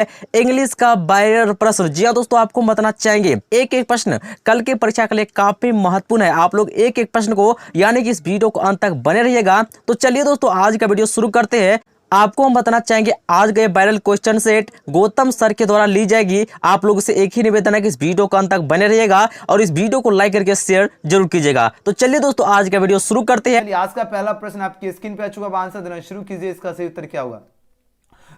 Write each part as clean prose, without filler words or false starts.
English का binary प्रश्न। जी हाँ दोस्तों, आपको बताना चाहेंगे एक एक प्रश्न कल के परीक्षा के लिए काफी महत्वपूर्ण है। आप लोग एक एक प्रश्न को यानी कि इस वीडियो को अंत तक बने रहिएगा। तो चलिए दोस्तों, आज का वीडियो शुरू करते हैं। आपको हम बताना चाहेंगे आज के viral question set Gautam sir के द्वारा ली जाएगी। आप लोगों से एक ही निवेदन है कि इस वीडियो को अंत तक बने रहिएगा और इस वीडियो को लाइक करके शेयर जरूर कीजिएगा। तो चलिए दोस्तों, आज का वीडियो शुरू करते हैं। आज का पहला प्रश्न आपकी स्क्रीन पे आ चुका है, आंसर देना शुरू कीजिए। इसका सही उत्तर क्या होगा?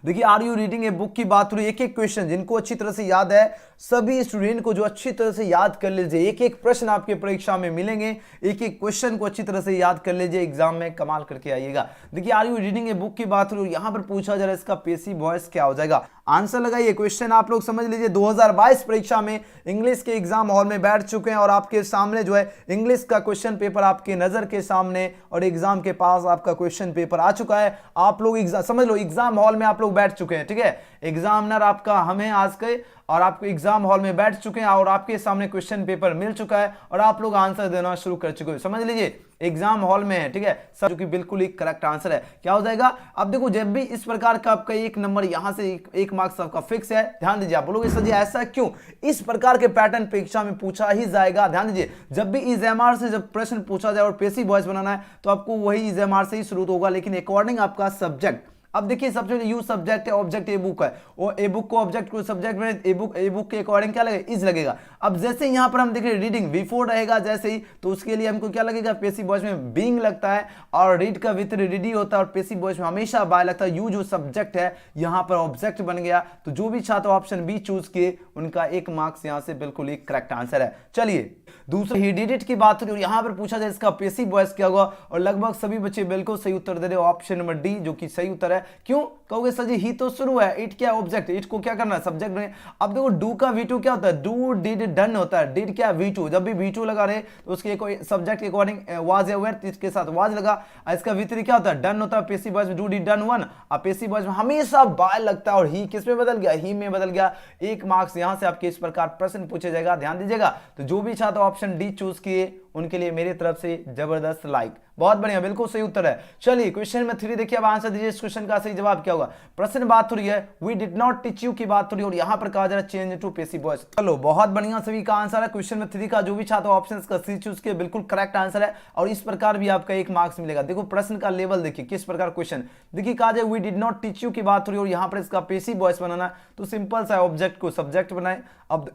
देखिए, are you reading a book की बात हो रही है। एक एक क्वेश्चन जिनको अच्छी तरह से याद है, सभी स्टूडेंट को जो अच्छी तरह से याद कर लीजिए। एक एक प्रश्न आपके परीक्षा में मिलेंगे, एक एक क्वेश्चन को अच्छी तरह से याद कर लीजिए, एग्जाम में कमाल करके आइएगा। देखिए, are you reading a book की बात हो रही है, यहां पर पूछा जा रहा है इसका पेसिव वॉइस क्या हो जाएगा। आंसर लगाइए। क्वेश्चन आप लोग समझ लीजिए, 2022 परीक्षा में इंग्लिश के एग्जाम हॉल में बैठ चुके हैं और आपके सामने जो है इंग्लिश का क्वेश्चन पेपर आपके नजर के सामने और एग्जाम के पास आपका क्वेश्चन पेपर आ चुका है। आप लोग समझ लो एग्जाम हॉल में आप लोग बैठ चुके हैं, ठीक है। एग्जामिनर आपका हमें आज के और आपको एग्जाम हॉल में बैठ चुके हैं और आपके सामने क्वेश्चन पेपर मिल चुका है और आप लोग आंसर देना शुरू कर चुके हो। समझ लीजिए एग्जाम हॉल में है, ठीक है सर, जो कि बिल्कुल ही करेक्ट आंसर है। क्या हो जाएगा? अब देखो, जब भी इस प्रकार का आपका एक नंबर यहां से एक मार्क्स आपका फिक्स है, ध्यान दीजिए। आप बोलोगे सर जी ऐसा क्यों? इस प्रकार के पैटर्न परीक्षा में पूछा ही जाएगा। ध्यान दीजिए, जब भी इजएमआर से जब प्रश्न पूछा जाए और पेसिव वॉइस बनाना है तो आपको वही इजएमआर से ही शुरू होगा, लेकिन अकॉर्डिंग आपका सब्जेक्ट। अब देखिए, सबसे पहले यू सब्जेक्ट है, ऑब्जेक्ट ए बुक है, और ए बुक को ऑब्जेक्ट को सब्जेक्ट में ए बुक के अकॉर्डिंग क्या लगेगा? इज लगेगा। अब जैसे यहां पर हम देख रहे हैं रीडिंग बिफोर रहेगा जैसे ही, तो उसके लिए हमको क्या लगेगा? पेसिव वॉइस में बीइंग लगता है और रीड का विथ रेडी होता है और पेसिव वॉइस में हमेशा बाय लगता है। यू जो सब्जेक्ट है यहां पर ऑब्जेक्ट बन गया, तो जो भी छात्र ऑप्शन बी चूज किए उनका 1 मार्क्स यहां से बिल्कुल ही करेक्ट आंसर है। चलिए दूसरा ही डिड इट की बात हो, यहां पर पूछा जाए इसका पेसिव वॉइस क्या होगा, और लगभग सभी बच्चे बिल्कुल सही उत्तर दे रहे हो। ऑप्शन नंबर डी जो कि सही उत्तर है। क्यों कहोगे सर जी? ही तो शुरू है, इट क्या ऑब्जेक्ट, इट को क्या करना है? सब्जेक्ट बने। अब देखो, डू का V2 क्या होता है? डू डिड डन होता है। डिड क्या? V2। जब भी V2 लगा रहे तो उसके कोई सब्जेक्ट के अकॉर्डिंग वाज या वेयर, इसके साथ वाज लगा। इसका V3 क्या होता है? डन होता है। पेसिव वॉइस में डू डिड डन वन, और पेसिव वॉइस में हमेशा बाय लगता है और ही किस में बदल गया? ही में बदल गया। 1 मार्क्स यहां से आपके इस प्रकार प्रश्न पूछे जाएगा, ध्यान दीजिएगा। तो जो भी छात्र ऑप्शन डी चूज किए उनके लिए मेरी तरफ से जबरदस्त लाइक। बहुत बढ़िया, बिल्कुल सही उत्तर है। चलिए क्वेश्चन नंबर 3 देखिए, अब आंसर दीजिए। इस क्वेश्चन का सही जवाब क्या होगा? प्रश्न बात हो रही है we did not teach you की बात हो रही है और यहां पर कहा जा रहा है चेंज टू पेसिव वॉइस। चलो बहुत बढ़िया, सभी का आंसर है। क्वेश्चन नंबर 3 का जो भी छात्र ऑप्शन का सी चूज किया बिल्कुल करेक्ट आंसर है और इस प्रकार भी आपका 1 मार्क्स मिलेगा। देखो प्रश्न का लेवल देखिए किस प्रकार क्वेश्चन। देखिए कहा जाए we did not teach you की बात हो रही है और यहां पर इसका पेसिव वॉइस बनाना है, तो सिंपल सा ऑब्जेक्ट को सब्जेक्ट बनाए। अब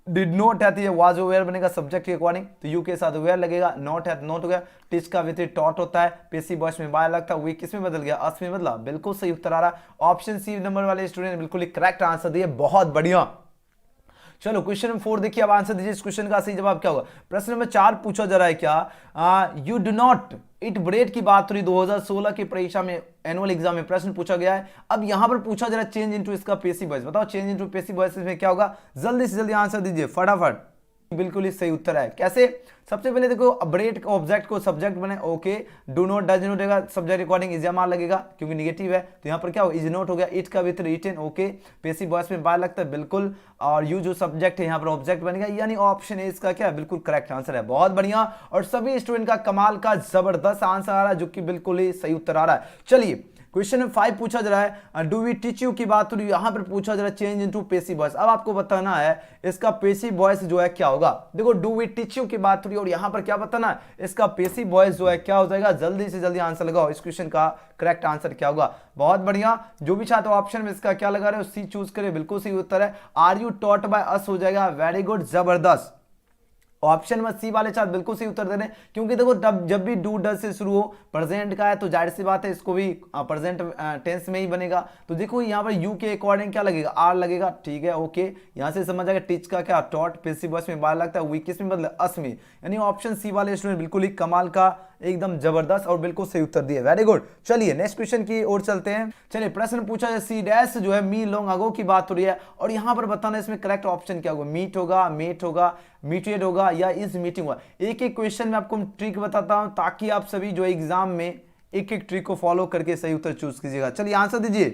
डिड नॉट है तो ये वाज वेयर बनेगा सब्जेक्ट के अकॉर्डिंग, तो यू के साथ वेयर लगेगा। नॉट है तो नॉट हो गया। टिच का विथ टॉट होता है। पेसिव वॉइस में बाय लगता है। वी किस में बदल गया? अस में बदला। बिल्कुल सही उत्तर आ रहा है। ऑप्शन सी नंबर वाले स्टूडेंट बिल्कुल करेक्ट आंसर दिए, बहुत बढ़िया। चलो क्वेश्चन नंबर 4 देखिए, अब आंसर दीजिए। इस क्वेश्चन का सही जवाब क्या होगा? प्रश्न नंबर 4 पूछा जा रहा है क्या you do not it bread की बात हो रही। 2016 की परीक्षा में एनुअल एग्जाम में प्रश्न पूछा गया है। अब यहां पर पूछा जा रहा है चेंज इनटू इसका पेसिव वॉइस। बताओ चेंज इनटू पेसिव वॉइस में क्या होगा? जल्दी से जल्दी आंसर दीजिए फटाफट। बिल्कुल ही सही उत्तर है। कैसे? सबसे पहले देखो, ब्रेड ऑब्जेक्ट को सब्जेक्ट बने। Okay, do not does not होगा, सब्जेक्ट अकॉर्डिंग इजएमआर लगेगा क्योंकि नेगेटिव है, तो यहां पर क्या हो? इज नॉट हो गया। इट का with written. Okay, passive voice में बाय लगता है बिल्कुल, और यू जो सब्जेक्ट है यहां पर ऑब्जेक्ट बनेगा, यानी ऑप्शन ए इसका क्या है? बिल्कुल करेक्ट आंसर है। बहुत बढ़िया, और सभी स्टूडेंट का कमाल का जबरदस्त आंसर आ रहा है जो कि बिल्कुल ही सही उत्तर आ रहा है। चलिए क्वेश्चन नंबर 5 पूछा जा रहा है डू वी टीच यू की बात हो रही है, यहां पर पूछा जा रहा है चेंज इनटू पेसिव वॉइस। अब आपको बताना है इसका पेसिव वॉइस जो है क्या होगा। देखो डू वी टीच यू की बात हो रही है और यहां पर क्या बताना है? इसका पेसिव वॉइस जो है क्या हो जाएगा? जल्दी से जल्दी आंसर लगाओ। इस क्वेश्चन का करेक्ट आंसर क्या होगा? बहुत बढ़िया, जो भी छात्र ऑप्शन में इसका क्या लगा रहे हो सी चूज करे, बिल्कुल सही उत्तर है। Are you taught by us हो जाएगा। वेरी गुड, जबरदस्त। ऑप्शन में सी वाले छात्र बिल्कुल सही उत्तर दे रहे हैं, क्योंकि देखो जब भी डू डज से शुरू हो प्रेजेंट का है तो जाहिर सी बात है इसको भी प्रेजेंट टेंस में ही बनेगा। तो देखो यहाँ पर यू के अकॉर्डिंग क्या लगेगा? आर लगेगा। ठीक है, ओके, यहाँ से समझ आएगा। टीच का क्या? टॉट। पेसिव वॉइस में बाय लगता है। वी किस में बदले? अस में। यानी ऑप्शन सी वाले स्टूडेंट बिल्कुल ही कमाल का, एकदम जबरदस्त और बिल्कुल सही उत्तर दिए। Very good. चलिए नेक्स्ट क्वेश्चन की ओर चलते हैं। चलिए प्रश्न पूछा जाए सी डैश जो है मी लॉन्ग अगो की बात हो रही है और यहां पर बताना इसमें करेक्ट ऑप्शन क्या होगा? मीट होगा, मेट होगा, मीटेड होगा या इज मीटिंग होगा। एक एक क्वेश्चन में आपको ट्रिक बताता हूं ताकि आप सभी जो एग्जाम में एक एक ट्रिक को फॉलो करके सही उत्तर चूज कीजिएगा। चलिए आंसर दीजिए।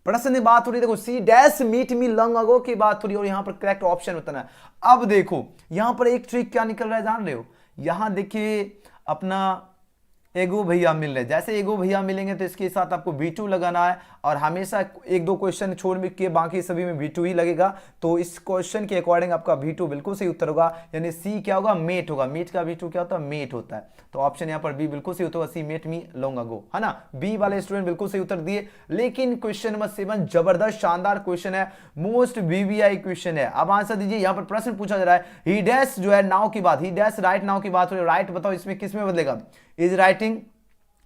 प्रश्न में बात हो रही है, देखो she dash meet me long ago की बात हो रही है और यहां पर करेक्ट ऑप्शन बताना है। अब देखो यहां पर एक ट्रिक क्या निकल रहा है जान रहे हो? यहां देखिए अपना एगो भैया मिल रहे हैं। जैसे एगो भैया मिलेंगे तो इसके साथ आपको V2 लगाना है और हमेशा एक दो क्वेश्चन छोड़ के बाकी सभी में V2 ही लगेगा। तो इस क्वेश्चन के अकॉर्डिंग आपका V2 बिल्कुल सही उत्तर होगा, यानी सी क्या होगा, मेट होगा। मीट का V2 क्या होता है, मेट होता है। तो ऑप्शन यहाँ पर बी बिल्कुल सही उत्तर होगा, सी मेट मी लॉन्ग अगो, है ना। बी वाले स्टूडेंट बिल्कुल सही उत्तर दिए। लेकिन क्वेश्चन नंबर 7 जबरदस्त शानदार क्वेश्चन है, मोस्ट VVI क्वेश्चन है। अब आंसर दीजिए। यहाँ पर प्रश्न पूछा जा रहा है, ही डैश जो है नाउ की बात, ही डैश राइट नाउ की बात हो रही है। राइट बताओ इसमें किस में बदलेगा, इज राइटिंग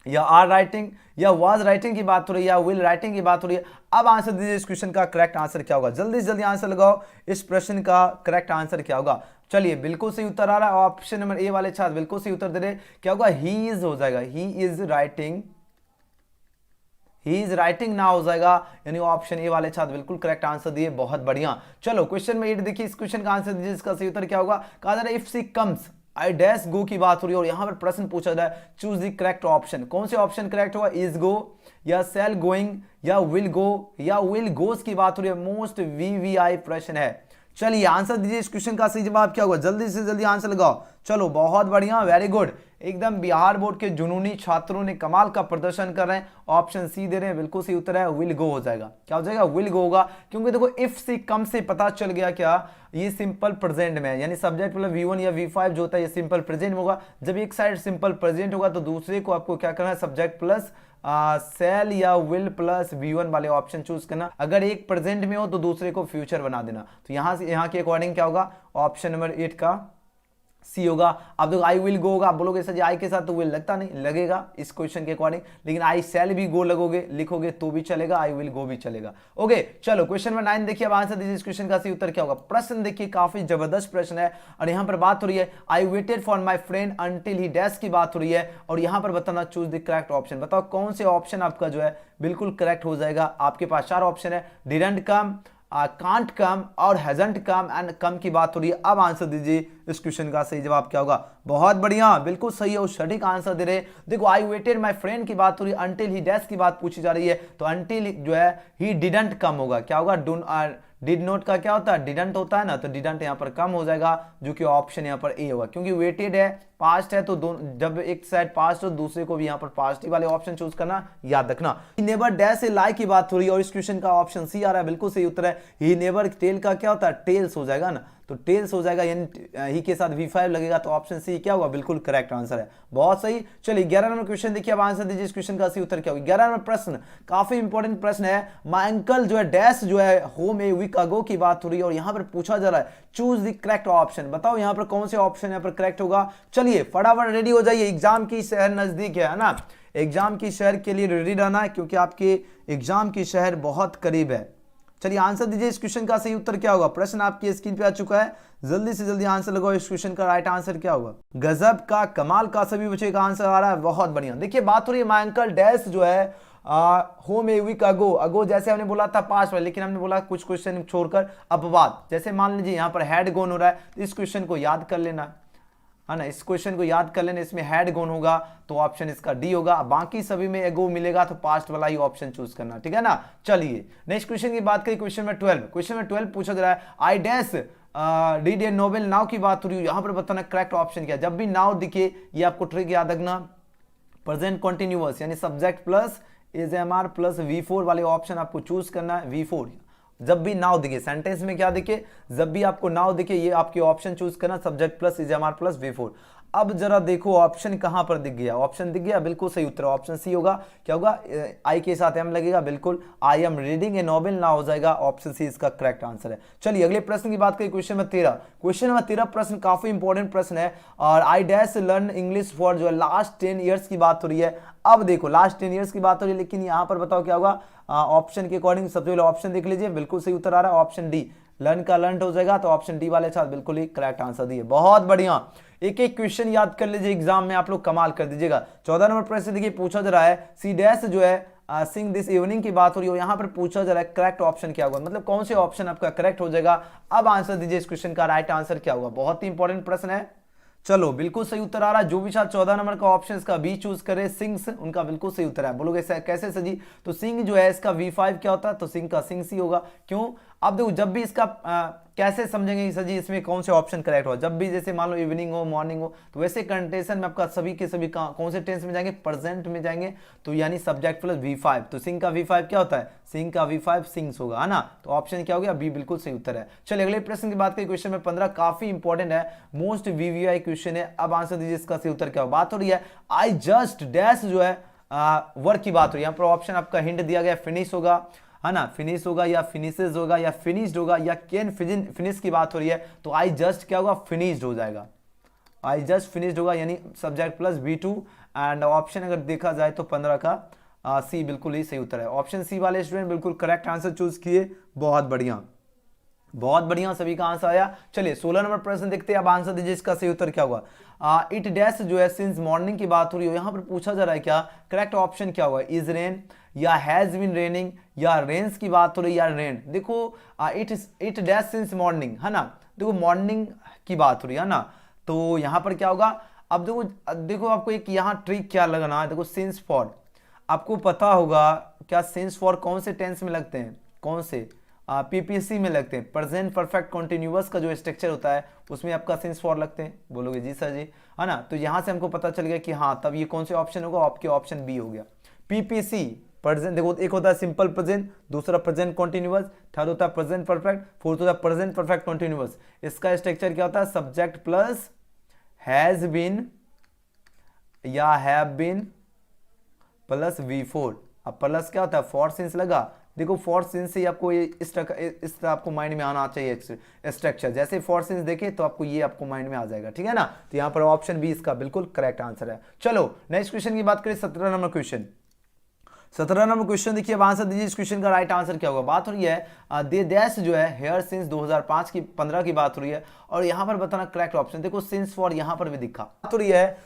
या आर राइटिंग या वाज राइटिंग की बात हो रही है या विल राइटिंग की बात हो रही है। अब आंसर दीजिए इस क्वेश्चन का करेक्ट आंसर क्या होगा, जल्दी से जल्दी आंसर लगाओ। इस प्रश्न का करेक्ट आंसर क्या होगा। चलिए बिल्कुल सही उत्तर आ रहा है, ऑप्शन नंबर ए वाले छात्र बिल्कुल सही उत्तर दे रहे। क्या होगा, ही इज हो जाएगा, he is writing, he is writing ना हो जाएगा, यानी ऑप्शन ए वाले छात्र बिल्कुल करेक्ट आंसर दिए, बहुत बढ़िया। चलो क्वेश्चन में 8 देखिए, इस क्वेश्चन का आंसर दीजिए, इसका सही उत्तर क्या होगा। कहा जा रहा है if she comes I dash go की बात हो रही है और यहां पर प्रश्न पूछा जाए चूज द करेक्ट ऑप्शन। कौन से ऑप्शन करेक्ट होगा, इज गो या सेल गोइंग या विल गो या विल गोस की बात हो रही है। मोस्ट VVI प्रश्न है। चलिए आंसर दीजिए इस क्वेश्चन का सही जवाब क्या होगा, जल्दी से जल्दी आंसर लगाओ। चलो बहुत बढ़िया, वेरी गुड, एकदम बिहार बोर्ड के जुनूनी छात्रों ने कमाल का प्रदर्शन कर रहे हैं। ऑप्शन सी दे रहे हैं, बिल्कुल सही उत्तर है, विल गो हो जाएगा। क्या हो जाएगा, विल गो होगा। क्योंकि देखो इफ सी कम से पता चल गया क्या, ये सिंपल प्रेजेंट में है, यानी सब्जेक्ट मतलब V1 या V5 जो होता है ये सिंपल प्रेजेंट में होगा। जब एक साइड सिंपल प्रेजेंट होगा तो दूसरे को आपको क्या करना है, सब्जेक्ट प्लस सेल या विल प्लस V1 वाले ऑप्शन चूज करना। अगर एक प्रेजेंट में हो तो दूसरे को फ्यूचर बना देना। तो यहां से यहाँ के अकॉर्डिंग क्या होगा, ऑप्शन नंबर 8 का सी होगा। अब देखो आई विल गो होगा, आप बोलोगे सर जी आई के साथ तो विल लगता नहीं, लगेगा इस क्वेश्चन के अकॉर्डिंग, लेकिन आई शैल भी गो लगोगे लिखोगे तो भी चलेगा, आई विल गो भी चलेगा। ओके चलो क्वेश्चन नंबर 9 देखिए, अब आंसर दीजिए इस क्वेश्चन का सही उत्तर क्या होगा। प्रश्न देखिए काफी जबरदस्त प्रश्न है और यहाँ पर बात हो रही है I waited for my friend until he dash की बात हो रही है और यहाँ पर बताना चूज द करेक्ट ऑप्शन। बताओ कौन से ऑप्शन आपका जो है बिल्कुल करेक्ट हो जाएगा। आपके पास 4 ऑप्शन है, डिडंट कम, कांट कम और हैजंट कम एंड कम की बात हो रही है। अब आंसर दीजिए इस क्वेश्चन का सही जवाब क्या होगा। बहुत बढ़िया, बिल्कुल सही है, सटीक आंसर दे रहे। देखो आई वेटेड माय फ्रेंड की बात हो रही है, अंटिल ही डैश की बात पूछी जा रही है, तो अंटिल जो है ही डिडंट कम होगा। क्या होगा, डिड नोट का क्या होता है, डिडंट होता है ना, तो डिडंट यहाँ पर कम हो जाएगा, जो कि ऑप्शन यहाँ पर ए होगा। क्योंकि वेटेड है, पास्ट है, तो जब एक साइड पास्ट हो दूसरे को भी यहाँ पर पास्ट ही वाले ऑप्शन चूज करना, याद रखना। ही नेवर डैश ए लाई की बात हो रही है और इस क्वेश्चन का ऑप्शन सी आ रहा है, बिल्कुल सही उत्तर है। ही नेवर टेल का क्या होता है, टेल्स हो जाएगा ना, तो टेल्स हो जाएगा, यानी ही के साथ V5 लगेगा, तो ऑप्शन सी क्या होगा, बिल्कुल करेक्ट आंसर है। बहुत सही। चलिए 11 नंबर क्वेश्चन देखिए, अब आंसर दीजिए इस क्वेश्चन का सही उत्तर क्या होगा। 11 नंबर प्रश्न काफी इंपॉर्टेंट प्रश्न है। माय अंकल जो है डैश जो है होम ए वीक अगो की बात हो रही है और यहाँ पर पूछा जा रहा है चूज द करेक्ट ऑप्शन। बताओ यहाँ पर कौन से ऑप्शन यहाँ पर करेक्ट होगा। चलिए फटाफट रेडी हो जाइए, एग्जाम की शहर नजदीक है ना, एग्जाम की शहर के लिए रेडी रहना है क्योंकि आपके एग्जाम की शहर बहुत करीब है। चलिए आंसर दीजिए इस क्वेश्चन का सही उत्तर क्या होगा। प्रश्न आपकी स्क्रीन पे आ चुका है, जल्दी से जल्दी आंसर लगाओ। इस क्वेश्चन का राइट आंसर क्या होगा। गजब का, कमाल का, सभी बच्चे का आंसर आ रहा है, बहुत बढ़िया। देखिए बात हो रही है माय अंकल डैश जो है होम ए वीक अगो। अगो जैसे हमने बोला था पास्ट में, लेकिन हमने बोला कुछ क्वेश्चन छोड़कर अपवाद। जैसे मान लीजिए यहाँ पर हैड गोन हो रहा है, तो इस क्वेश्चन को याद कर लेना है ना, इस क्वेश्चन को याद कर लेना, इसमें हैड गोन होगा तो ऑप्शन इसका डी होगा। बाकी सभी में एगो मिलेगा तो पास्ट वाला ही ऑप्शन चूज करना, ठीक है ना। चलिए नेक्स्ट क्वेश्चन की बात करें, क्वेश्चन में 12। क्वेश्चन में 12 पूछा जा रहा है I dash did a novel now की बात हो रही है। यहां पर बताना करेक्ट ऑप्शन क्या। जब भी नाउ दिखे, ये आपको ट्रिक याद रखना, प्रेजेंट कॉन्टिन्यूअस यानी सब्जेक्ट प्लस एजएमआर प्लस V4 वाले ऑप्शन आपको चूज करना है। V4 जब भी नाउ दिखे, सेंटेंस में क्या दिखे, जब भी आपको नाउ दिखे ये आपके ऑप्शन चूज करना, सब्जेक्ट प्लस एजएमआर प्लस V4। अब जरा देखो ऑप्शन कहां पर दिख गया, ऑप्शन दिख गया, बिल्कुल सही उत्तर ऑप्शन सी होगा। क्या होगा, आई के साथ एम लगेगा, बिल्कुल I am reading A novel ना हो जाएगा, ऑप्शन सी इसका करेक्ट आंसर है। चलिए अगले प्रश्न की बात करें, क्वेश्चन नंबर 13। क्वेश्चन नंबर 13 प्रश्न काफी इंपॉर्टेंट प्रश्न है और I dash learn English for जो है लास्ट 10 ईयर्स की बात हो रही है। अब देखो लास्ट 10 ईयर्स की बात हो रही है, लेकिन यहां पर बताओ क्या होगा, ऑप्शन के अकॉर्डिंग सबसे पहले ऑप्शन देख लीजिए, बिल्कुल सही उत्तर आ रहा है ऑप्शन डी। लर्न का लर्न हो जाएगा, तो ऑप्शन डी वाले साथ बिल्कुल ही करेक्ट आंसर दिए, बहुत बढ़िया। एक एक क्वेश्चन याद कर लीजिए, एग्जाम में आप लोग कमाल कर दीजिएगा। 14 नंबर प्रश्न देखिए पूछा जा रहा है सी डैश जो है सिंग दिस इवनिंग की बात हो रही है, यहाँ पर पूछा जा रहा है करेक्ट ऑप्शन क्या होगा, मतलब कौन से ऑप्शन आपका करेक्ट हो जाएगा। अब आंसर दीजिए इस क्वेश्चन का राइट आंसर क्या होगा, बहुत ही इंपॉर्टेंट प्रश्न है। चलो बिल्कुल सही उत्तर आ रहा है, जो भी छात्र 14 नंबर का ऑप्शन इसका बी चूज करे सिंग्स, उनका बिल्कुल सही उत्तर है। बोलोगे कैसे सजी, तो सिंग जो है इसका V5 क्या होता है, तो सिंग का सिंग सी होगा। क्यों, अब देखो जब भी इसका कैसे समझेंगे कि सर जी इसमें कौन से ऑप्शन करेक्ट हो, जब भी जैसे मान लो इवनिंग हो मॉर्निंग हो तो वैसे कंटेंशन में आपका सभी के सभी कौन से टेंस में जाएंगे, प्रेजेंट में जाएंगे, तो यानी सब्जेक्ट प्लस V5, तो सिंग का V5 क्या होता है, सिंग का V5 सिंग्स होगा, है ना। तो ऑप्शन क्या हो गया, बी बिल्कुल सही उत्तर है। चलिए अगले प्रश्न की बात करें, क्वेश्चन में 15 काफी इंपॉर्टेंट है, मोस्ट VVI क्वेश्चन है। अब आंसर दीजिए इसका सही उत्तर क्या हो। बात हो रही है आई जस्ट डैश जो है वर्क की बात हो रही है। यहाँ पर ऑप्शन आपका हिंट दिया गया, फिनिश होगा, है ना, फिनिश होगा या फिनिशेज होगा या फिनिश्ड होगा या कैन फिनिश की बात हो रही है, तो आई जस्ट क्या होगा, फिनिश्ड हो जाएगा, आई जस्ट फिनिश्ड होगा, यानी subject plus V2। And option अगर देखा जाए तो 15 का सी बिल्कुल ही सही उत्तर है। ऑप्शन सी वाले स्टूडेंट बिल्कुल करेक्ट आंसर चूज किए, बहुत बढ़िया, बहुत बढ़िया, सभी का आंसर आया। चलिए 16 नंबर प्रश्न देखते हैं, अब आंसर दीजिए इसका सही उत्तर क्या होगा। इट डैश जो है सिंस मॉर्निंग की बात हो रही है, यहाँ पर पूछा जा रहा है क्या, करेक्ट ऑप्शन क्या होगा, इज रेन या हैज बीन रेनिंग या रेन्स की बात हो रही है या रेन। देखो इट डैश सिंस मॉर्निंग, है ना, देखो मॉर्निंग की बात हो रही है ना, तो यहाँ पर क्या होगा। अब देखो आपको एक यहाँ ट्रिक क्या लगाना है, देखो सिंस फॉर, आपको पता होगा क्या सिंस फॉर कौन से टेंस में लगते हैं, कौन से PPC में लगते हैं, प्रेजेंट परफेक्ट कॉन्टिन्यूअस का जो स्ट्रक्चर होता है उसमें आपका सिंस फॉर लगते हैं, बोलोगे जी सर जी, है ना। तो यहां से हमको पता चल गया कि हाँ तब ये कौन से ऑप्शन होगा, आपके ऑप्शन बी हो गया। PPC प्रेजेंट, देखो एक होता है सिंपल प्रेजेंट, दूसरा प्रेजेंट कॉन्टिन्यूअस, थर्ड होता है प्रेजेंट परफेक्ट, फोर्थ होता है प्रेजेंट परफेक्ट कॉन्टिन्यूअस। इसका स्ट्रक्चर क्या होता है, सब्जेक्ट प्लस हैज बीन या हैव बीन प्लस V4। अब प्लस क्या होता है, फॉर सिंस लगा, देखो फॉर सिंस से आपको ये इस तरह आपको माइंड में आना चाहिए स्ट्रक्चर, जैसे फॉर सिंस देखे तो आपको ये आपको माइंड में आ जाएगा, ठीक है ना। तो यहाँ पर ऑप्शन बी इसका बिल्कुल करेक्ट आंसर है। चलो नेक्स्ट क्वेश्चन की बात करें, 17 नंबर क्वेश्चन। 17 नंबर क्वेश्चन देखिए, अब आंसर दीजिए इस क्वेश्चन का राइट आंसर क्या होगा। बात हो रही है दे डैश जो है हेयर सिंस 2005 की 15 की बात हो रही है, और यहाँ पर बताना करेक्ट ऑप्शन। देखो सिंस फॉर यहाँ पर भी दिखा, बात हो रही है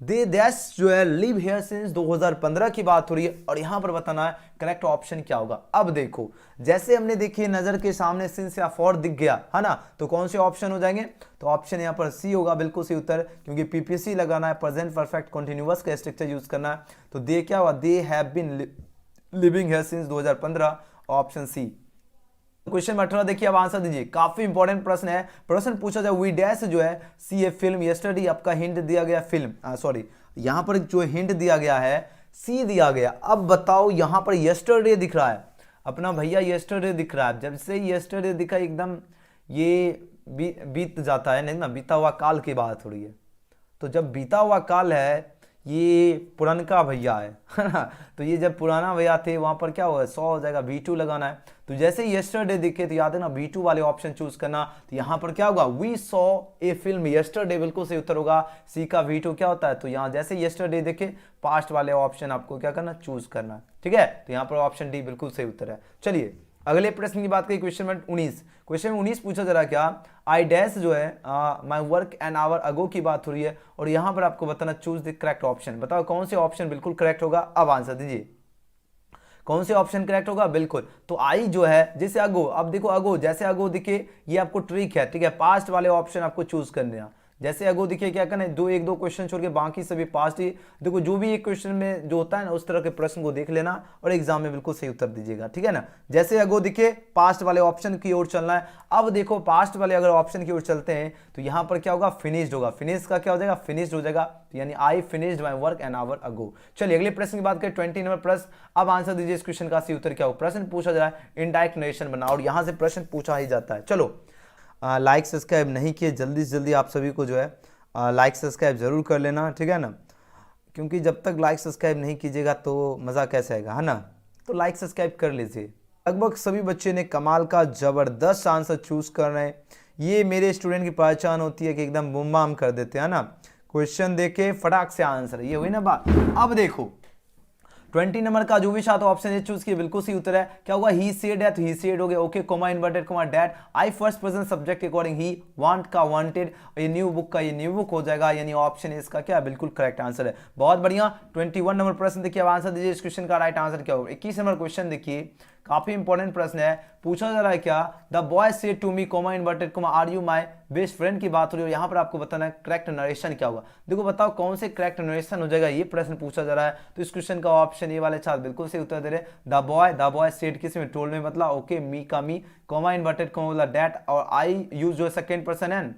दे डैश जो है लिव हेयर सिंस 2015 की बात हो रही है, और यहां पर बताना है करेक्ट ऑप्शन क्या होगा। अब देखो जैसे हमने देखिए नजर के सामने सिंस या फॉर दिख गया, है ना, तो कौन से ऑप्शन हो जाएंगे, तो ऑप्शन यहां पर सी होगा, बिल्कुल सही उत्तर, क्योंकि PPC लगाना है, प्रेजेंट परफेक्ट कॉन्टिन्यूअस का स्ट्रक्चर यूज करना है। तो दे क्या हुआ, they have been living here since 2015, option C. Question 18 देखिए, अब आंसर दीजिए, काफी इंपॉर्टेंट प्रश्न है। प्रश्न पूछा जाए वी डैश जो है सी ए फिल्म यस्टरडे, आपका हिंट दिया गया फिल्म, सॉरी यहां पर जो हिंट दिया गया है सी दिया गया। अब बताओ यहां पर यस्टरडे दिख रहा है, अपना भैया यस्टरडे दिख रहा है, जब से यस्टरडे दिखा एकदम ये बीत जाता है, नहीं ना, बीता हुआ काल की बात हो रही है। तो जब बीता हुआ काल है, ये पुरानका भैया है ना, तो ये जब पुराना भैया थे वहां पर क्या होगा, 100 हो जाएगा, V2 लगाना है। तो जैसे यस्टरडे दिखे तो याद है ना, V2 वाले ऑप्शन चूज करना। तो यहां पर क्या होगा, we saw a film yesterday, बिल्कुल सही उत्तर होगा। सी का V2 क्या होता है, तो यहाँ जैसे यस्टरडे देखे पास्ट वाले ऑप्शन आपको क्या करना, चूज करना, ठीक है। तो यहाँ पर ऑप्शन डी बिल्कुल सही उत्तर है। चलिए अगले प्रश्न की बात करें, क्वेश्चन नंबर 19। क्वेश्चन 19 पूछा जरा क्या, आई डैश जो है my work an hour ago की बात हो रही है, और यहां पर आपको बताना चूज द करेक्ट ऑप्शन। बताओ कौन से ऑप्शन बिल्कुल करेक्ट होगा, अब आंसर दीजिए कौन से ऑप्शन करेक्ट होगा। बिल्कुल, तो आई जो है जैसे अगो, अब देखो अगो जैसे अगो दिखे, ये आपको ट्रिक है, ठीक है, पास्ट वाले ऑप्शन आपको चूज करने हैं। जैसे अगो दिखे क्या करना है, एक दो क्वेश्चन छोड़ के बाकी सभी पास्ट ही, देखो जो भी एक क्वेश्चन में जो होता है ना उस तरह के प्रश्न को देख लेना और एग्जाम में बिल्कुल सही उत्तर दीजिएगा, ठीक है ना। जैसे अगो दिखे पास्ट वाले ऑप्शन की ओर चलना है। अब देखो पास्ट वाले अगर ऑप्शन की ओर चलते हैं तो यहां पर क्या होगा, फिनिश्ड होगा, फिनिश का क्या हो जाएगा, फिनिश्ड हो जाएगा, तो यानी I finished my work an hour ago. चलिए अगले प्रश्न की बात करें, 20 नंबर प्रश्न। अब आंसर दीजिए इस क्वेश्चन का सही उत्तर क्या हो। प्रश्न पूछा जा रहा है इनडायरेक्ट नरेशन बना, और यहां से प्रश्न पूछा ही जाता है। चलो लाइक सब्सक्राइब नहीं किए, जल्दी से जल्दी आप सभी को जो है लाइक सब्सक्राइब जरूर कर लेना, ठीक है ना, क्योंकि जब तक लाइक सब्सक्राइब नहीं कीजिएगा तो मज़ा कैसे आएगा, है ना। तो लाइक सब्सक्राइब कर लीजिए। लगभग सभी बच्चे ने कमाल का ज़बरदस्त आंसर चूज कर रहे हैं। ये मेरे स्टूडेंट की पहचान होती है कि एकदम बुम बाम कर देते हैं ना, क्वेश्चन देखे फटाक से आंसर, ये हुई ना बात। अब देखो 20 नंबर का जो भी साथ ऑप्शन है चूज किए, बिल्कुल सही उत्तर है। क्या होगा, ही सेड है तो ही सेड हो गया, okay, coma inverted coma that, I first person subject according, he want का वांटेड, ये न्यू बुक का ये न्यू बुक हो जाएगा, यानी ऑप्शन इसका क्या बिल्कुल करेक्ट आंसर है। बहुत बढ़िया। 21 नंबर प्रश्न देखिए, अब आंसर दीजिए इस क्वेश्चन का राइट आंसर क्या होगा। 21 नंबर क्वेश्चन देखिए, काफी इंपॉर्टेंट प्रश्न है। पूछा जा रहा है क्या, the boy said to me comma inverted comma are you my best friend की बात हो रही है, यहाँ पर आपको बताना है करेक्ट नरेशन क्या होगा। देखो बताओ कौन से करेक्ट नरेशन हो जाएगा, ये प्रश्न पूछा जा रहा है। तो इस क्वेश्चन का ऑप्शन ए वाले छात्र बिल्कुल सही उत्तर दे रहे। द बॉय सेड किस में, टोल्ड में बदला, ओके, मी का मी, कॉमा इन्वर्टेड कॉमा बदला डैट, और आई यूज जो सेकंड पर्सन है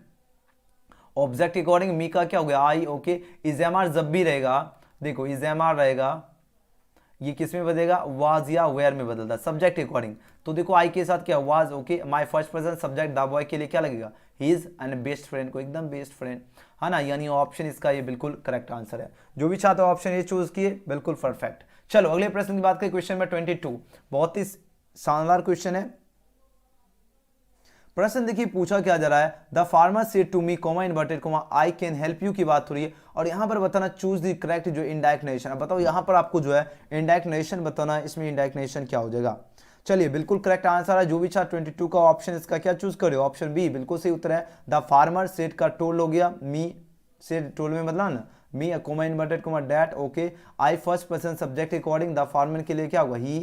ऑब्जेक्ट के अकॉर्डिंग, मी का क्या हो गया आई, ओके। इजेमार जब भी रहेगा, देखो इजेमार रहेगा, ये किस में बदलेगा, वाज या वेयर में बदलता सब्जेक्ट के अकॉर्डिंग। तो देखो आई के साथ क्या was, okay, my first person subject, the boy के लिए क्या लगेगा, he is and best friend को एकदम बेस्ट फ्रेंड, है ना, यानी ऑप्शन इसका ये बिल्कुल करेक्ट आंसर है। जो भी छात्र ऑप्शन ये चूज किए बिल्कुल परफेक्ट। चलो अगले प्रश्न की बात करें, क्वेश्चन नंबर 22, बहुत ही शानदार क्वेश्चन है। प्रश्न देखिए पूछा क्या जा रहा है, the farmer said to me comma inverted comma I can help you की बात हो रही है, और यहाँ पर बताना चूज द करेक्ट जो इनडायरेक्ट नरेशन। अब बताओ यहाँ पर आपको जो है इनडायरेक्ट नरेशन बताना है, इसमें इनडायरेक्ट नरेशन क्या हो जाएगा। चलिए बिल्कुल करेक्ट आंसर है। जो भी छात्र 22 का ऑप्शन इसका क्या चूज करे, ऑप्शन बी बिल्कुल सही उत्तर है। द फार्मर सेड का टोल्ड हो गया, मी सेड टोल्ड में बदला ना, मी comma inverted comma that, okay, I first person subject according, the farmer के लिए क्या होगा ही,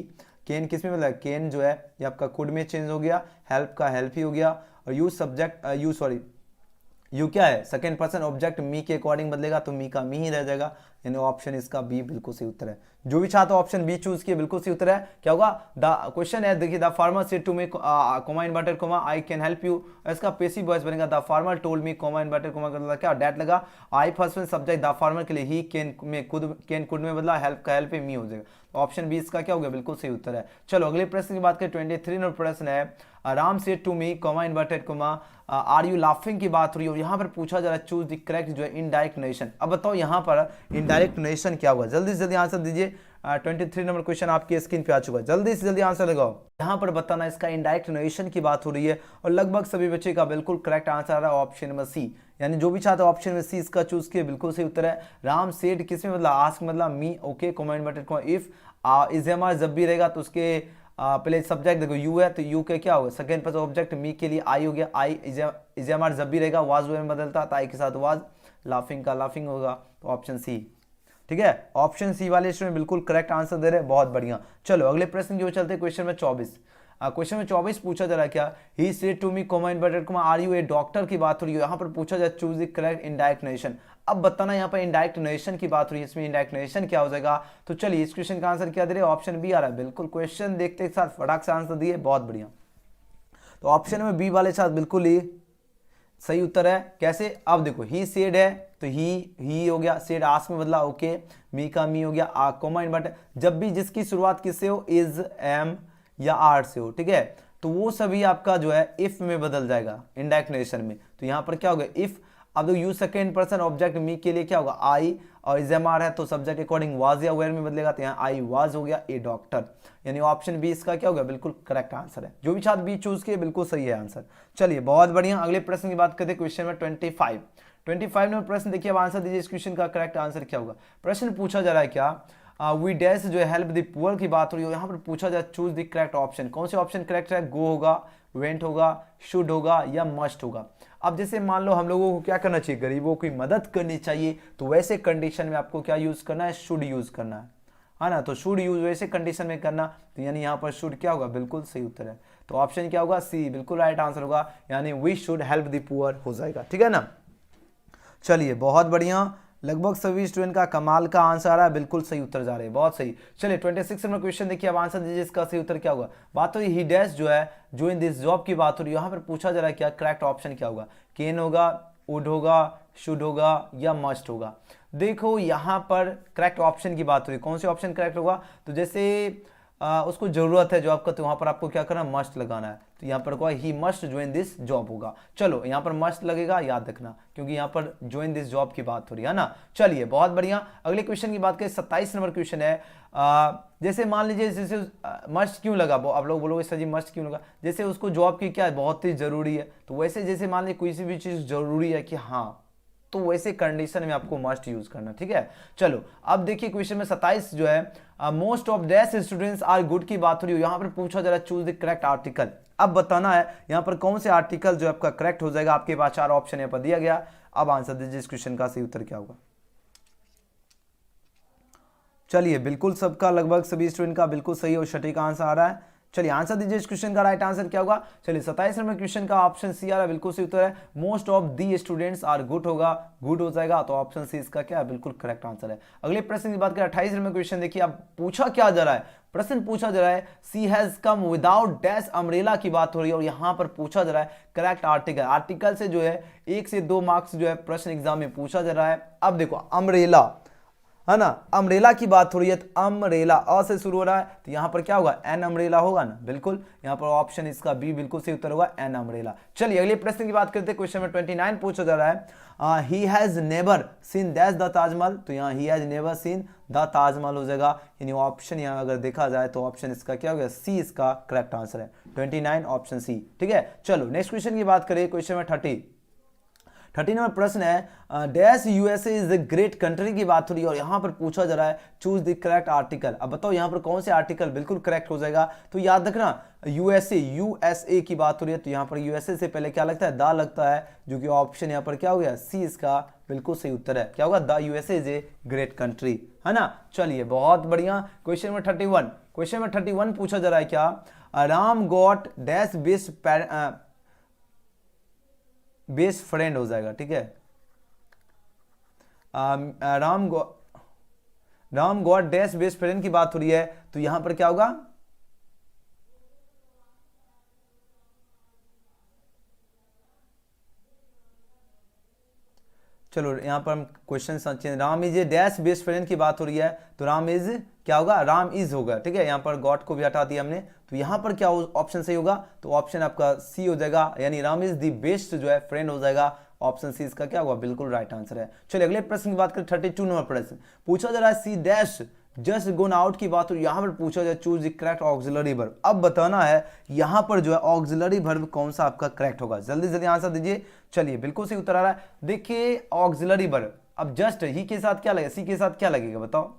केन किस में मतलब केन जो है ये आपका कुड में चेंज हो गया, हेल्प का हेल्प ही हो गया, और यू सब्जेक्ट यू क्या है सेकंड पर्सन ऑब्जेक्ट, मी के अकॉर्डिंग बदलेगा तो मी का मी ही रह जाएगा, यानी ऑप्शन इसका बी बिल्कुल सही उत्तर है। जो भी छात्र ऑप्शन बी चूज किए बिल्कुल सही उत्तर है। क्या होगा, द क्वेश्चन है देखिए, the farmer said to me comma inverted comma I can help you, इसका पैसिव वॉइस बनेगा, the farmer told me comma inverted comma का क्या डैट लगा, I first person subject, the farmer के लिए ही कैन में खुद, कैन कुड में बदला, हेल्प का हेल्प मी हो जाएगा। ऑप्शन बी इसका क्या हो गया, बिल्कुल सही उत्तर है। चलो अगले प्रश्न की बात करें, 23 नंबर प्रश्न है, Ram said to me comma inverted comma are you laughing की बात हो रही है, और यहाँ पर पूछा जा रहा है चूज द करेक्ट जो है इनडायरेक्ट नरेशन। अब बताओ यहाँ पर इनडायरेक्ट नरेशन क्या होगा, जल्दी से जल्दी आंसर दीजिए। 23 नंबर क्वेश्चन आपकी स्क्रीन पे आ चुका है, जल्दी से जल्दी आंसर लगाओ। यहाँ पर बताना इसका इनडायरेक्ट नरेशन की बात हो रही है, और लगभग सभी बच्चे का बिल्कुल करेक्ट आंसर आ रहा है ऑप्शन नंबर सी, यानी जो भी छात्र ऑप्शन में सी इसका चूज किए बिल्कुल सही उत्तर है। राम सेड किस में मतलब आस्क मतलब me, okay, comma inverted comma if, इजेमार जब भी रहेगा तो उसके पहले सब्जेक्ट देखो यू है तो यू के क्या होगा सेकंड पर्सन ऑब्जेक्ट, मी के लिए आई हो गया, आई इजेमार जब भी रहेगा वाज में बदलता तो आई के साथ वाज, लाफिंग का लाफिंग होगा, तो ऑप्शन सी, ठीक है, ऑप्शन सी वाले स्टूडेंट बिल्कुल करेक्ट आंसर दे रहे हैं, बहुत बढ़िया। चलो अगले प्रश्न की ओर चलते हैं, क्वेश्चन में 24। क्वेश्चन में 24 पूछा जा रहा है क्या, he said to me comma inverted comma are you a doctor की बात हो रही है, यहाँ पर पूछा जाए choose the correct indirect narration. अब बताना यहाँ पर इनडायरेक्ट नरेशन की बात हो रही है, इसमें इनडायरेक्ट नरेशन क्या हो जाएगा। तो चलिए इस क्वेश्चन का आंसर क्या दे रहे हैं, ऑप्शन बी आ रहा है, बिल्कुल क्वेश्चन देखते के साथ फटाक से आंसर दिए, बहुत बढ़िया। तो ऑप्शन में बी वाले साथ बिल्कुल ही सही उत्तर है। कैसे, अब देखो ही सेड है तो ही हो गया, सेड आस्क में बदला, ओके, मी का मी हो गया, कॉमा इन्वर्टेड, जब भी जिसकी शुरुआत किससे हो, इज, एम या आर से हो, ठीक है, तो वो सभी आपका जो है इफ में बदल जाएगा इनडायरेक्ट नरेशन में। तो यहाँ पर क्या होगा इफ, अब तो यू सेकेंड पर्सन ऑब्जेक्ट, मी के लिए क्या होगा आई, और इजेमार है तो सब्जेक्ट अकॉर्डिंग वाज या वेयर में बदलेगा, तो यहाँ आई वाज हो गया ए डॉक्टर, यानी ऑप्शन बी इसका क्या होगा, बिल्कुल करेक्ट आंसर है। जो भी छात्र बी चूज किए बिल्कुल सही है आंसर। चलिए बहुत बढ़िया, अगले प्रश्न की बात करते हैं, क्वेश्चन में 25 नंबर प्रश्न देखिए, अब आंसर दीजिए, इस क्वेश्चन का करेक्ट आंसर क्या होगा। प्रश्न पूछा जा रहा है क्या, वी डैश जो है हेल्प द पुअर की बात हो रही है, यहाँ पर पूछा जाए चूज द करेक्ट ऑप्शन। कौन से ऑप्शन करेक्ट है, गो होगा, वेंट होगा, शुड होगा या मस्ट होगा। अब जैसे मान लो हम लोगों को क्या करना चाहिए, गरीबों की मदद करनी चाहिए, तो वैसे कंडीशन में आपको क्या यूज करना है, शुड यूज करना है ना, तो शुड यूज वैसे कंडीशन में करना, तो यानी यहाँ पर शुड क्या होगा, बिल्कुल सही उत्तर है। तो ऑप्शन क्या होगा, सी बिल्कुल राइट आंसर होगा, यानी we should help the poor हो जाएगा, ठीक है ना। चलिए बहुत बढ़िया, लगभग सभी स्टूडेंट का कमाल का आंसर आ रहा है, बिल्कुल सही उत्तर जा रहे हैं, बहुत सही। चलिए 26 नंबर क्वेश्चन देखिए, अब आंसर दीजिए, इसका सही उत्तर क्या होगा। बात हो रही ही डैश जो है जो इन दिस जॉब की बात हो रही है, यहाँ पर पूछा जा रहा है क्या करेक्ट ऑप्शन क्या होगा, कैन होगा, वुड होगा, शुड होगा या मस्ट होगा। देखो यहाँ पर करेक्ट ऑप्शन की बात हो रही है, कौन से ऑप्शन करेक्ट होगा, तो जैसे उसको जरूरत है जॉब का, तो वहां पर आपको क्या करना, मस्ट लगाना है, तो यहाँ पर he must join this job होगा। चलो यहाँ पर मस्ट लगेगा, याद रखना, क्योंकि यहाँ पर ज्वाइन दिस जॉब की बात हो रही है ना। चलिए बहुत बढ़िया, अगले क्वेश्चन की बात करें, 27 नंबर क्वेश्चन है। जैसे मान लीजिए जैसे मस्ट क्यों लगा, आप लोग बोलोगे सर जी मस्ट क्यों लगा, जैसे उसको जॉब की क्या बहुत ही जरूरी है, तो वैसे जैसे मान लीजिए कोई सी भी चीज जरूरी है कि हाँ, तो वैसे कंडीशन में आपको मस्ट यूज करना, ठीक है। चलो अब देखिए क्वेश्चन में 27 जो है, most of dash students are good की बात हो रही है, यहाँ पर पूछा जा रहा है चूज द करेक्ट आर्टिकल। अब बताना है यहाँ पर कौन से आर्टिकल जो आपका करेक्ट हो जाएगा, आपके पास 4 ऑप्शन यहाँ पर दिया गया। अब आंसर दीजिए, इस क्वेश्चन का सही उत्तर क्या होगा। चलिए बिल्कुल सबका लगभग सभी स्टूडेंट का बिल्कुल सही और सटीक आंसर आ रहा है। चलिए आंसर दीजिए इस क्वेश्चन का राइट आंसर क्या होगा। चलिए 27 नंबर क्वेश्चन का ऑप्शन सी आ रहा है, बिल्कुल सही उत्तर है। Most of the students are good होगा, गुड हो जाएगा, तो ऑप्शन सी इसका क्या है, बिल्कुल करेक्ट आंसर है। अगले प्रश्न की बात करें 28 नंबर क्वेश्चन, देखिए आप पूछा क्या जा रहा है, प्रश्न पूछा जा रहा है she has come without dash umbrella की बात हो रही है, और यहां पर पूछा जा रहा है करेक्ट आर्टिकल। आर्टिकल से जो है 1 से 2 मार्क्स जो है प्रश्न एग्जाम में पूछा जा रहा है। अब देखो अम्ब्रेला है ना, अम्ब्रेला की बात हो रही है, तो अम्ब्रेला अ से शुरू हो रहा है, तो यहां पर क्या होगा, एन अम्ब्रेला होगा ना, बिल्कुल यहां पर ऑप्शन इसका बी बिल्कुल सही उत्तर होगा, एन अम्ब्रेला। चलिए अगले प्रश्न की बात करते हैं, क्वेश्चन नंबर 29 पूछा जा रहा है he has never seen दैश the Taj Mahal, तो यहाँ he has never seen the Taj Mahal हो जाएगा, यानी ऑप्शन यहाँ अगर देखा जाए तो ऑप्शन इसका क्या हो गया, सी इसका करेक्ट आंसर है, 29 ऑप्शन सी। ठीक है, चलो नेक्स्ट क्वेश्चन की बात करें, क्वेश्चन नंबर 30 नंबर प्रश्न है dash USA is the great country की बात हो रही है, और यहां पर पूछा जा रहा है चूज द करेक्ट आर्टिकल। अब बताओ यहां पर कौन से आर्टिकल बिल्कुल करेक्ट हो जाएगा, तो याद रखना यूएसए की बात हो रही है, तो यहां पर यूएसए से पहले क्या लगता है, दा लगता है, जो कि ऑप्शन यहां पर क्या हो गया, सी इसका बिल्कुल सही उत्तर है, क्या होगा, the USA is a great country, है ना। चलिए बहुत बढ़िया, क्वेश्चन नंबर 31 पूछा जा रहा है क्या, Ram got dash best friend हो जाएगा। ठीक है, Ram God dash best friend की बात हो रही है, तो यहां पर क्या होगा, चलो यहां पर हम क्वेश्चन समझते, Ram is a dash best friend की बात हो रही है, तो राम इज क्या होगा, राम इज होगा। ठीक है, यहां पर गॉड को भी हटा दिया हमने, तो यहां पर क्या ऑप्शन सही होगा, तो ऑप्शन आपका सी हो जाएगा, यानी राम इज द बेस्ट जो है फ्रेंड हो जाएगा, ऑप्शन सी इसका क्या होगा, बिल्कुल राइट आंसर है। चलिए अगले प्रश्न की बात करें, 32 नंबर प्रश्न पूछा जा रहा है C dash just gone out की बात हो, यहां पर पूछा जाए choose the correct auxiliary verb. अब बताना है यहां पर जो है ऑक्सिलरी वर्ब कौन सा आपका करेक्ट होगा, जल्दी जल्दी आंसर दीजिए। चलिए बिल्कुल सही उत्तर आ रहा है, देखिए ऑक्सिलरी वर्ब, अब जस्ट ही के साथ क्या लगेगा, सी के साथ क्या लगेगा, बताओ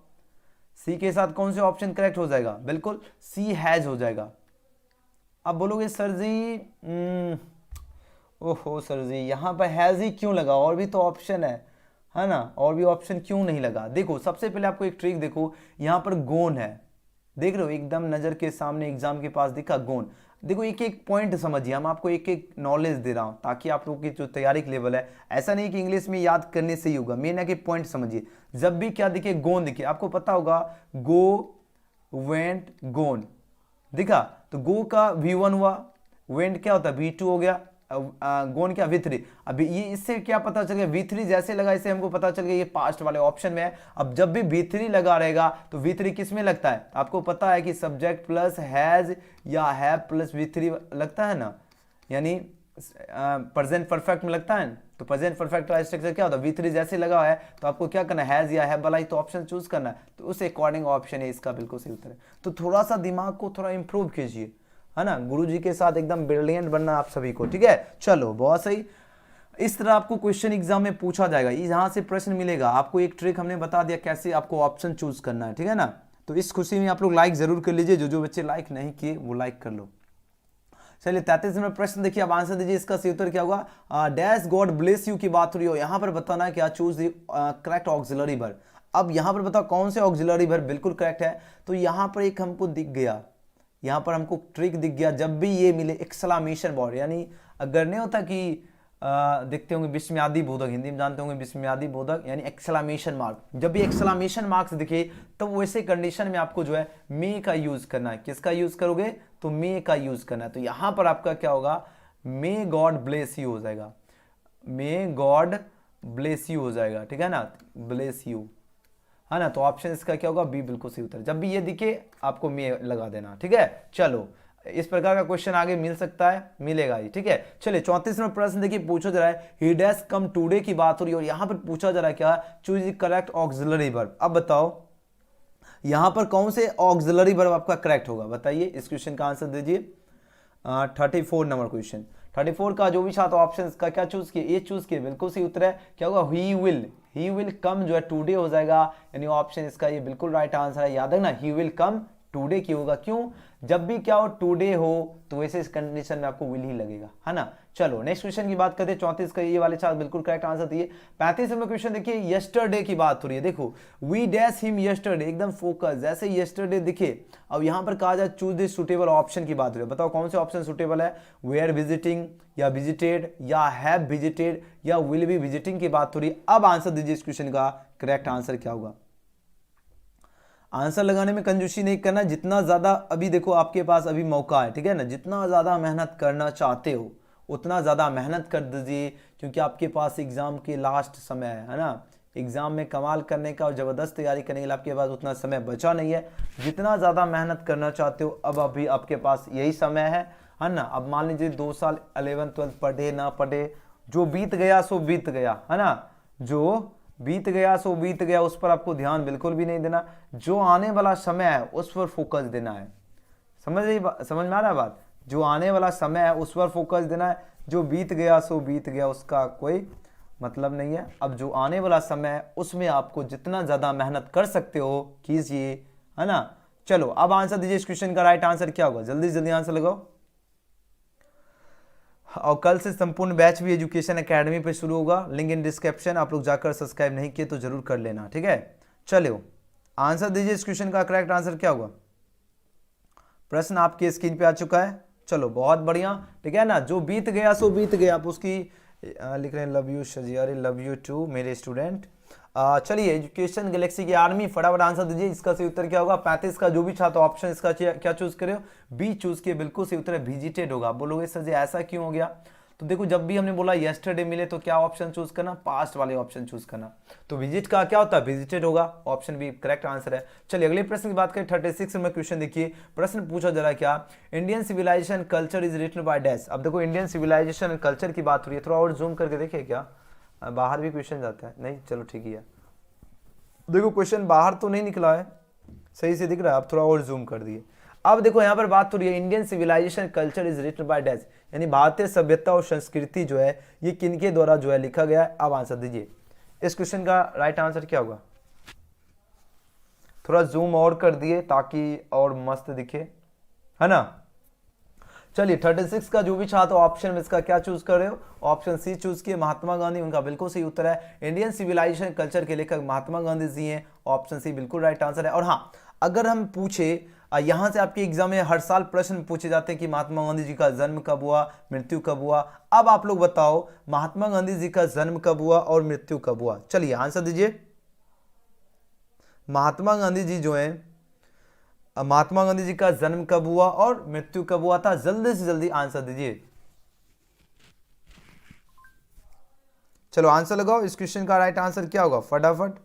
सी के साथ कौन से ऑप्शन करेक्ट हो जाएगा, बिल्कुल सी हैज हो जाएगा। अब बोलोगे सर जी ओहो सर जी यहां पर हैज ही क्यों लगा, और भी तो ऑप्शन है ना, और भी ऑप्शन क्यों नहीं लगा। देखो सबसे पहले आपको एक ट्रिक देखो, यहां पर गोन है, देख रहे हो एकदम नजर के सामने एग्जाम के पास दिखा गोन। देखो एक एक पॉइंट समझिए, हम आपको एक एक नॉलेज दे रहा हूं ताकि आप लोगों की जो तैयारी की लेवल है, ऐसा नहीं कि इंग्लिश में याद करने से ही होगा, मेन है कि पॉइंट समझिए। जब भी क्या दिखे गोन दिखे, आपको पता होगा गो वेंट गोन दिखा, तो गो का V1 हुआ, वेंट क्या होता है V2 हो गया, गोन क्या V3। अभी ये इससे क्या पता चल गया, V3 जैसे लगा इसे हमको पता चल गया ये पास्ट वाले ऑप्शन में है। अब जब भी V3 लगा रहेगा तो V3 किस में लगता है, आपको पता है कि सब्जेक्ट प्लस हैज या हैव प्लस V3 लगता है ना, यानी प्रेजेंट परफेक्ट में लगता है। तो प्रेजेंट परफेक्ट का स्ट्रक्चर क्या होता है, V3 जैसे लगा है तो आपको क्या करना है, हैज या हैव वाला ही तो ऑप्शन चूज करना है, तो उस अकॉर्डिंग ऑप्शन है इसका बिल्कुल सही उत्तर है। तो थोड़ा सा दिमाग को थोड़ा इंप्रूव कीजिए, है ना, गुरुजी के साथ एकदम ब्रिलियंट बनना आप सभी को। ठीक है, चलो बहुत सही, इस तरह आपको क्वेश्चन एग्जाम में पूछा जाएगा, यहां से प्रश्न मिलेगा आपको। एक ट्रिक हमने बता दिया कैसे आपको ऑप्शन चूज करना है, ठीक है ना। तो इस खुशी में आप लोग लाइक जरूर कर लीजिए, जो जो बच्चे लाइक नहीं किए वो लाइक कर लो। चलिए 33 नंबर प्रश्न देखिए, आप आंसर दीजिए, इसका सही उत्तर क्या होगा, डैश गॉड ब्लेस यू की बात हो रही हो, यहां पर बताना है क्या, choose the correct auxiliary verb. अब यहां पर बताओ कौन से ऑक्सिलरी वर्ब बिल्कुल करेक्ट है, तो यहां पर एक हमको दिख गया, यहां पर हमको ट्रिक दिख गया, जब भी ये मिले एक्सक्लेमेशन वर्ड, यानी अगर नहीं होता कि देखते होंगे विस्मयादि बोधक, हिंदी में जानते होंगे विस्मयादि बोधक, यानी एक्सक्लेमेशन मार्क, जब भी एक्सक्लेमेशन मार्क्स दिखे तो वैसे कंडीशन में आपको जो है मे का यूज करना है। किसका यूज करोगे, तो मे का यूज करना है। तो यहां पर आपका क्या होगा, मे गॉड ब्लेस यू हो जाएगा, मे गॉड ब्लेस यू हो जाएगा, ठीक है ना, ब्लेस यू, है ना। तो ऑप्शन इसका क्या होगा, बी बिल्कुल सही उत्तर। जब भी ये दिखे आपको मे लगा देना, ठीक है। चलो इस प्रकार का क्वेश्चन आगे मिल सकता है, मिलेगा ही, ठीक है। चलिए 34 नंबर प्रश्न देखिए, पूछा जा रहा है ही डैश कम टुडे की बात हो रही है, और यहां पर पूछा जा रहा है क्या, choose the correct auxiliary verb. अब बताओ यहां पर कौन से ऑक्सिलरी वर्ब आपका करेक्ट होगा, बताइए, इस क्वेश्चन का आंसर दीजिए। 34 नंबर क्वेश्चन, 34 का जो भी छात्र ऑप्शन का क्या चूज किए, ए चूज किए, बिल्कुल सही उत्तर है, क्या होगा, ही विल कम जो है टुडे हो जाएगा, यानी ऑप्शन इसका ये बिल्कुल राइट आंसर है। याद रखना ही विल कम टुडे की होगा। क्यों? जब भी क्या हो टुडे हो तो वैसे इस कंडीशन में आपको विल ही लगेगा, है ना। चलो नेक्स्ट क्वेश्चन की बात करते हैं। 34 का ये वाले चार बिल्कुल करेक्ट आंसर दिए। 35 नंबर क्वेश्चन देखिए, यस्टरडे की बात हो रही है। देखो वी डैश हिम यस्टरडे, एकदम फोकस, जैसे यस्टरडे दिखे अब यहां पर कहा जाए चूज द सुटेबल ऑप्शन की बात हो रही है। बताओ कौन से ऑप्शन सुटेबल है? वेयर विजिटिंग, या विजिटेड, या हैव विजिटेड, या विल बी विजिटिंग की बात हो रही है। अब आंसर दीजिए इस क्वेश्चन का, करेक्ट आंसर क्या होगा? आंसर लगाने में कंजूसी नहीं करना, जितना ज्यादा अभी देखो आपके पास अभी मौका है, ठीक है ना, जितना ज्यादा मेहनत करना चाहते हो उतना ज्यादा मेहनत कर दीजिए, क्योंकि आपके पास एग्जाम के लास्ट समय है ना। एग्जाम में कमाल करने का और जबरदस्त तैयारी करने के लिए आपके पास उतना समय बचा नहीं है। जितना ज्यादा मेहनत करना चाहते हो अब अभी आपके पास यही समय है ना। अब मान लीजिए 2 साल 11th 12th पढ़े ना पढ़े, जो बीत गया सो बीत गया, है ना। जो बीत गया सो बीत गया, उस पर आपको ध्यान बिल्कुल भी नहीं देना। जो आने वाला समय है उस पर फोकस देना है। समझ में आ रहा है बात? जो आने वाला समय है उस पर फोकस देना है। जो बीत गया सो बीत गया, उसका कोई मतलब नहीं है। अब जो आने वाला समय है उसमें आपको जितना ज्यादा मेहनत कर सकते हो कीजिए, है ना। चलो अब आंसर दीजिए इस क्वेश्चन का, राइट आंसर क्या होगा? जल्दी जल्दी आंसर लगाओ। और कल से संपूर्ण बैच भी एजुकेशन एकेडमी पे शुरू होगा, लिंक इन डिस्क्रिप्शन। आप लोग जाकर सब्सक्राइब नहीं किए तो जरूर कर लेना, ठीक है। चलो आंसर दीजिए इस क्वेश्चन का, करेक्ट आंसर क्या होगा? प्रश्न आपके स्क्रीन पे आ चुका है। चलो बहुत बढ़िया, ठीक है ना। जो बीत गया सो बीत गया, आप उसकी लिख रहे हैं लव यू शजियारी, लव यू टू मेरे स्टूडेंट। चलिए एजुकेशन गैलेक्सी की आर्मी, फटाफट आंसर दीजिए। इसका सही उत्तर क्या होगा? 35 का जो भी छात्र ऑप्शन इसका क्या चूज करे हो? बी चूज किए, बिल्कुल सही उत्तर है विजिटेड होगा। आप बोलोगे सर जी ऐसा क्यों हो गया? तो देखो जब भी हमने बोला यस्टरडे मिले तो क्या ऑप्शन चूज करना? पास्ट वाले ऑप्शन चूज करना। तो विजिट का क्या होता है? विजिटेड होगा। ऑप्शन बी करेक्ट आंसर है। चलिए अगले प्रश्न की बात करें। 36 नंबर क्वेश्चन देखिए, प्रश्न पूछा जा रहा है क्या? Indian civilization culture is written by dash. अब देखो इंडियन सिविलाइजेशन एंड कल्चर की बात हो रही है, थोड़ा और जूम करके देखिए, क्या बाहर भी क्वेश्चन जाता है? नहीं, चलो ठीक ही है। देखो क्वेश्चन बाहर तो नहीं निकला है, सही से दिख रहा है। आप थोड़ा और जूम कर दिए। अब देखो यहाँ पर बात हो रही है Indian civilization culture is written by dash, यानी भारतीय सभ्यता और संस्कृति जो है ये किनके द्वारा जो है लिखा गया है। अब आंसर दीजिए इस क्वेश्चन का, राइट आंसर क्या होगा? थोड़ा जूम और कर दिए ताकि और मस्त दिखे, है ना। चलिए 36 का जो भी छात्र ऑप्शन में इसका क्या चूज कर रहे हो? ऑप्शन सी चूज किए, महात्मा गांधी। उनका बिल्कुल सही उत्तर है। इंडियन सिविलाइजेशन कल्चर के लेखक महात्मा गांधी जी हैं। ऑप्शन सी बिल्कुल राइट आंसर है। और हाँ, अगर हम पूछे यहां से आपके एग्जाम में हर साल प्रश्न पूछे जाते हैं कि महात्मा गांधी जी का जन्म कब हुआ, मृत्यु कब हुआ। अब आप लोग बताओ महात्मा गांधी जी का जन्म कब हुआ और मृत्यु कब हुआ? चलिए आंसर दीजिए। महात्मा गांधी जी जो है, महात्मा गांधी जी का जन्म कब हुआ और मृत्यु कब हुआ था? जल्दी से जल्दी आंसर दीजिए। चलो आंसर लगाओ इस क्वेश्चन का, राइट आंसर क्या होगा फटाफट।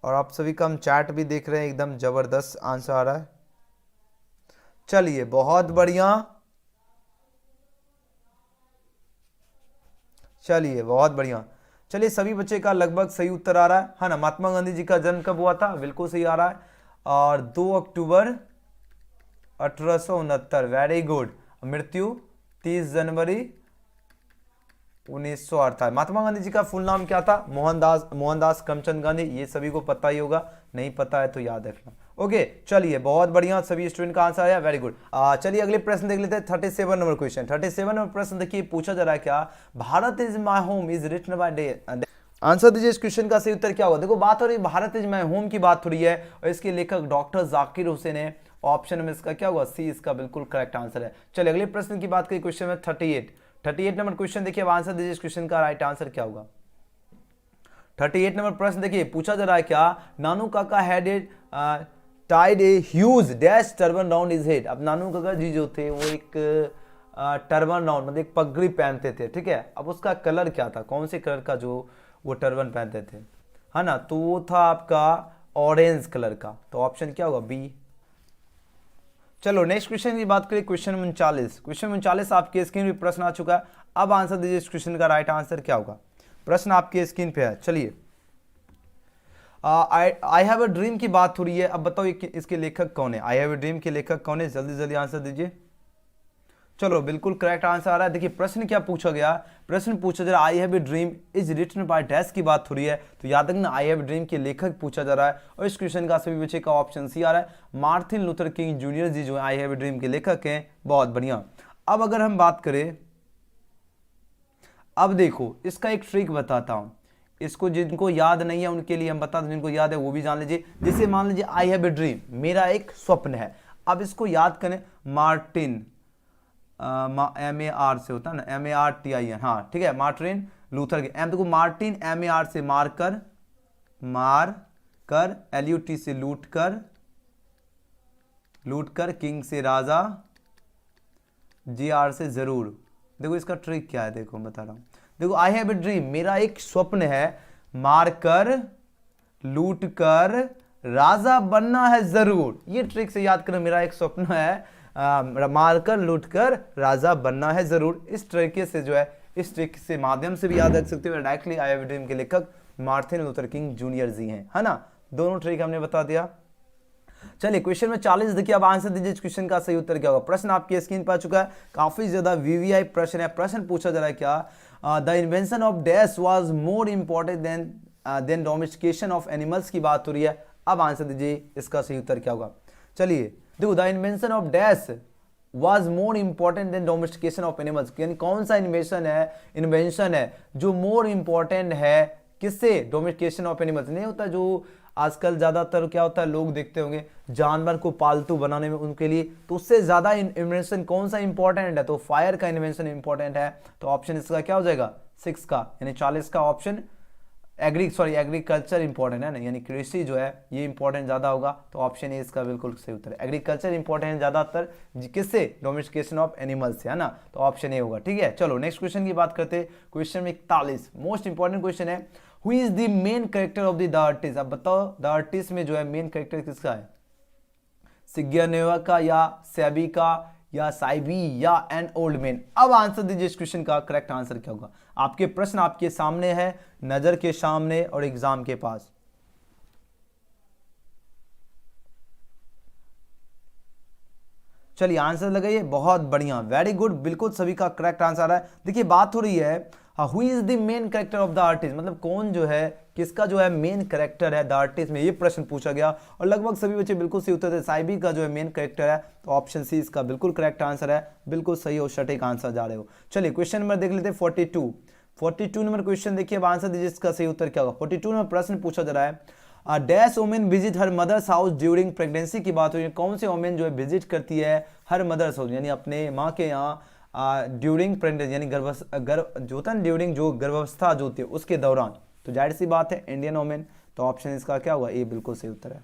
और आप सभी का हम चैट भी देख रहे हैं, एकदम जबरदस्त आंसर आ रहा है। चलिए बहुत बढ़िया, चलिए बहुत बढ़िया। चलिए सभी बच्चे का लगभग सही उत्तर आ रहा है ना। महात्मा गांधी जी का जन्म कब हुआ था? बिल्कुल सही आ रहा है, और 2 अक्टूबर 1869। Very good. मृत्यु 30 जनवरी 1948। महात्मा गांधी जी का फुल नाम क्या था? मोहनदास करमचंद गांधी। ये सभी को पता ही होगा, नहीं पता है तो याद रखना। ओके चलिए बहुत बढ़िया, सभी स्टूडेंट का आंसर आया, वेरी गुड। चलिए अगले प्रश्न देख लेते हैं। 37 नंबर क्वेश्चन। 37 नंबर प्रश्न देखिए, पूछा जा रहा है क्या? Bharat is my home is written by day. Answer दीजिए इस क्वेश्चन का सही उत्तर क्या होगा? देखो बात हो रही है भारत इज माई होम की बात हो रही है, और इसके लेखक डॉक्टर जाकिर हुसैन है। ऑप्शन में इसका क्या होगा? सी इसका बिल्कुल करेक्ट आंसर है। चलिए अगले प्रश्न की बात करें, क्वेश्चन में 38 नंबर क्वेश्चन देखिए। अब आंसर दीजिए इस क्वेश्चन का, राइट आंसर क्या होगा? 38 नंबर प्रश्न देखिए, पूछा जा रहा है क्या? Nanu Kaka had tied a huge dash turban round his head. अब नानू काका जी जो थे वो एक टर्बन राउंड मतलब एक पगड़ी पहनते थे, ठीक है। अब उसका कलर क्या था? कौन से कलर का जो वो टर्बन पहनते थे, है ना? तो वो था आपका ऑरेंज कलर का। तो ऑप्शन क्या होगा? बी। चलो नेक्स्ट क्वेश्चन की बात करें, क्वेश्चन 39। क्वेश्चन 39 आपके स्क्रीन पे प्रश्न आ चुका है। अब आंसर दीजिए इस क्वेश्चन का, राइट आंसर क्या होगा? प्रश्न आपके स्क्रीन पे है। चलिए आई हैव अ ड्रीम की बात हो रही है। अब बताओ इसके लेखक कौन है? आई हैव अ ड्रीम के लेखक कौन है? जल्दी जल्दी आंसर दीजिए। चलो बिल्कुल करेक्ट आंसर आ रहा है। देखिए प्रश्न क्या पूछा गया, प्रश्न पूछा जा रहा है I have a dream is written by dash की बात हो रही है, तो याद रखना आई हैव ए ड्रीम के लेखक पूछा जा रहा है, और इस क्वेश्चन का सभी बच्चे का ऑप्शन सी आ रहा है। मार्टिन लूथर किंग जूनियर जी जो है आई हैव ए ड्रीम के लेखक हैं। बहुत बढ़िया। अब अगर हम बात करें, अब देखो इसका एक ट्रिक बताता हूं, इसको जिनको याद नहीं है उनके लिए हम बता दें, जिनको याद है वो भी जान लीजिए। जैसे मान लीजिए आई हैव ए ड्रीम, मेरा एक स्वप्न है। अब इसको याद करें, मार्टिन MAR से होता है ना, MARTIN, हाँ ठीक है, मार्टिन लूथर के देखो मार्टिन MAR से मार कर LUT से लूट कर किंग से राजा, GR से जरूर। देखो इसका ट्रिक क्या है, देखो बता रहा हूं। देखो आई हैव ए ड्रीम, मेरा एक स्वप्न है, मार कर लूट कर राजा बनना है जरूर। ये ट्रिक से याद करो, मेरा एक स्वप्न है मारकर लूटकर राजा बनना है जरूर। इस तरीके से जो है, इस ट्रिक से माध्यम से भी याद रख सकते हो directly. I have a dream के लेखक मार्टिन लूथर किंग जूनियर जी हैं, है ना। दोनों ट्रिक हमने बता दिया। चलिए क्वेश्चन में 40 देखिए, अब आंसर दीजिए इस क्वेश्चन का सही उत्तर क्या होगा। प्रश्न आपकी स्क्रीन पर आ चुका है, काफी ज्यादा VVI प्रश्न है। प्रश्न पूछा जा रहा है क्या, the invention of dash was more important than domestication of animals की बात हो रही है। अब आंसर दीजिए इसका सही उत्तर क्या होगा। चलिए देखो, the invention of dash was more important than domestication of animals, यानी कौन सा इन्वेंशन है जो मोर इंपॉर्टेंट है किससे, डोमेस्टिकेशन ऑफ एनिमल्स। नहीं होता जो आजकल ज्यादातर क्या होता है, लोग देखते होंगे जानवर को पालतू बनाने में उनके लिए, तो उससे ज्यादा इन्वेंशन कौन सा इंपॉर्टेंट है, तो फायर का इन्वेंशन इंपॉर्टेंट है। तो ऑप्शन इसका क्या हो जाएगा, 6 का, यानी 40 का ऑप्शन एग्रीकल्चर इंपॉर्टेंट है ना, यानी कृषि जो है ये इंपॉर्टेंट ज्यादा होगा। तो ऑप्शन ए इसका बिल्कुल सही उत्तर है। एग्रीकल्चर इंपॉर्टेंट ज्यादातर किससे, डोमेस्टिकेशन ऑफ एनिमल्स से, है ना। तो ऑप्शन ए होगा, ठीक है। चलो नेक्स्ट क्वेश्चन की बात करते हैं। क्वेश्चन 41 मोस्ट इंपॉर्टेंट क्वेश्चन है, who is the main character of the artist. अब बताओ द आर्टिस्ट में जो है मेन कैरेक्टर किसका है, सिग्नेवा का या सैबी का या साइबी या एन ओल्ड मैन। अब आंसर दीजिए इस क्वेश्चन का करेक्ट आंसर क्या होगा। आपके प्रश्न आपके सामने है, नजर के सामने और एग्जाम के पास। चलिए आंसर लगाइए, बहुत बढ़िया, वेरी गुड, बिल्कुल सभी का करेक्ट आंसर है। देखिए बात हो रही है who is the main character of the artist, मतलब कौन जो है, किसका जो है मेन कैरेक्टर है द आर्टिस्ट में, ये प्रश्न पूछा गया और लगभग सभी बच्चे बिल्कुल सही उत्तर थे। साइबी का जो है मेन कैरेक्टर है, तो ऑप्शन सी इसका बिल्कुल करेक्ट आंसर है, बिल्कुल सही और सटीक आंसर जा रहे हो। चलिए क्वेश्चन नंबर देख लेते हैं 42 नंबर क्वेश्चन देखिए, अब आंसर दीजिए इसका सही उत्तर क्या होगा। 42 में प्रश्न पूछा जा रहा है, dash women visit her mother's house during pregnancy की बात हुई है। कौन से वोमेन जो है विजिट करती है हर मदर्स हाउस, यानी अपने माँ के यहाँ ड्यूरिंग प्रेगनेंसी, यानी जो होता है ड्यूरिंग, जो गर्भावस्था जो होती है उसके दौरान। तो जाहिर सी बात है इंडियन वोमेन। तो ऑप्शन इसका क्या होगा, ए बिल्कुल सही उत्तर है।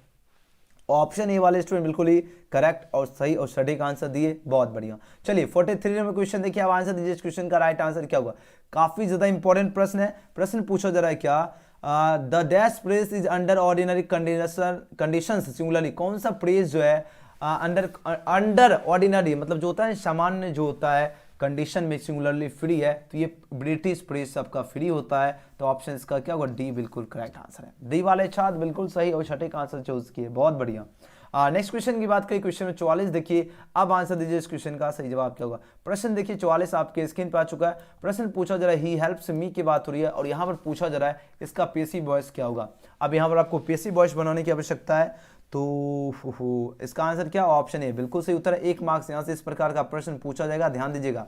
ऑप्शन ए वाले स्टूडेंट बिल्कुल ही करेक्ट और सही और सटीक आंसर दिए, बहुत बढ़िया। चलिए 43 नंबर क्वेश्चन देखिए, अब आंसर दीजिए इस क्वेश्चन का राइट आंसर क्या होगा। काफी ज्यादा इंपॉर्टेंट प्रश्न है। प्रश्न पूछा जा रहा है क्या, the dash press is under ordinary conditions singularly. कौन सा प्रेस जो है अंडर ऑर्डिनरी, मतलब जो होता है सामान्य जो होता है कंडीशन में सिंगुलरली फ्री है, तो ये ब्रिटिश प्रेस सबका फ्री होता है। तो ऑप्शन इसका क्या होगा, डी बिल्कुल करेक्ट आंसर है। डी वाले छात्र बिल्कुल सही और सटीक आंसर चूज किए, बहुत बढ़िया। नेक्स्ट क्वेश्चन की बात करें, क्वेश्चन में 44 देखिए, अब आंसर दीजिए इस क्वेश्चन का सही जवाब क्या होगा। प्रश्न देखिए 44 आपके स्क्रीन पर आ चुका है। प्रश्न पूछा जा रहा है ही हेल्प्स मी की बात हो रही है, और यहाँ पर पूछा जा रहा है इसका पेसिव वॉइस क्या होगा। अब यहाँ पर आपको पेसिव वॉइस बनाने की आवश्यकता है, तो इसका आंसर क्या, ऑप्शन ए बिल्कुल सही उत्तर है। 1 मार्क्स यहाँ से इस प्रकार का प्रश्न पूछा जाएगा, ध्यान दीजिएगा।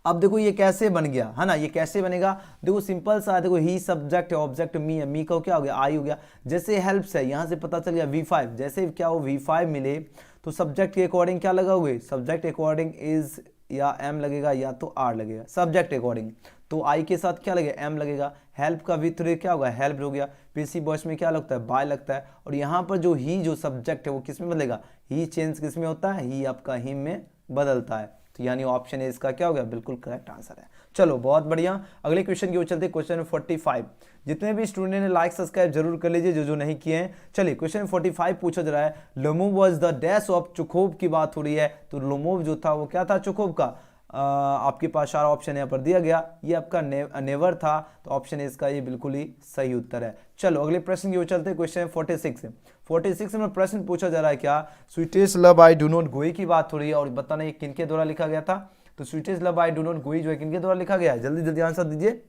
अब देखो ये कैसे बन गया, है ना, ये कैसे बनेगा, देखो सिंपल सा, देखो ही सब्जेक्ट है, ऑब्जेक्ट मी है, मी का क्या हो गया, आई हो गया। जैसे हेल्प्स है, यहाँ से पता चल गया V5, जैसे क्या हो V5 मिले तो सब्जेक्ट के अकॉर्डिंग क्या लगा हुए, सब्जेक्ट अकॉर्डिंग इज या एम लगेगा या तो आर लगेगा, सब्जेक्ट अकॉर्डिंग। तो आई के साथ क्या लगेगा, एम लगेगा। हेल्प का V3 क्या होगा, हेल्प हो गया। पीसी बॉयस में क्या लगता है, बाय लगता है। और यहाँ पर जो ही जो सब्जेक्ट है वो किस में बदलेगा, ही चेंज किस में होता है, ही आपका हिम में बदलता है। तो यानी ऑप्शन है इसका क्या हो गया, बिल्कुल करेक्ट आंसर है। चलो बहुत बढ़िया, अगले क्वेश्चन की ओर चलते हैं। क्वेश्चन 45, जितने भी स्टूडेंट ने लाइक सब्सक्राइब जरूर कर लीजिए, जो नहीं किए हैं। चलिए क्वेश्चन 45 पूछा जा रहा है, Lomov was the dash of Chubukov की बात हो रही है। तो लोमोव जो था वो क्या था, चुखोव का आपके पास 4 ऑप्शन यहाँ पर दिया गया, ये आपका नेवर था, तो ऑप्शन इसका ये बिल्कुल ही सही उत्तर है। चलो अगले प्रश्न की ओर चलते हैं। क्वेश्चन 46 है। 46 में प्रश्न पूछा जा रहा है क्या, sweetest love I do not गोई की बात हो रही है और बताना ये किनके द्वारा लिखा गया था। तो sweetest love I do not गोई जो है किनके द्वारा लिखा गया है, जल्दी जल्दी आंसर दीजिए।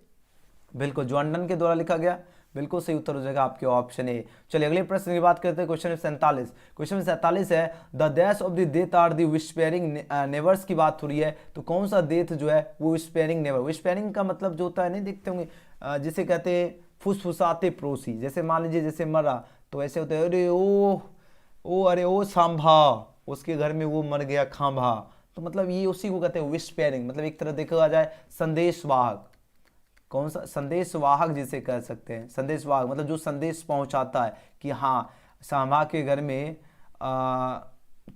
बिल्कुल जॉन डन के द्वारा लिखा गया, बिल्कुल सही उत्तर हो जाएगा आपके ऑप्शन ए। चलिए अगले प्रश्न की बात करते हैं। क्वेश्चन 47। क्वेश्चन 47 है the death of the death are the whispering neighbours की बात हो रही है। तो कौन सा डेथ जो है वो विस्पेरिंग नेवर, विस्पेरिंग का मतलब जो होता है नहीं देखते होंगे, जिसे कहते हैं फुसफुसाते पड़ोसी। जैसे मान लीजिए जैसे मरा तो ऐसे होते हैं, अरे ओ अरे ओ सांभा, उसके घर में वो मर गया खांभा। तो मतलब ये उसी को कहते हैं विस्पेरिंग, मतलब एक तरह देखा जाए संदेशवाहक। कौन सा संदेशवाहक जिसे कह सकते हैं, संदेशवाहक मतलब जो संदेश पहुंचाता है कि हाँ सांभा के घर में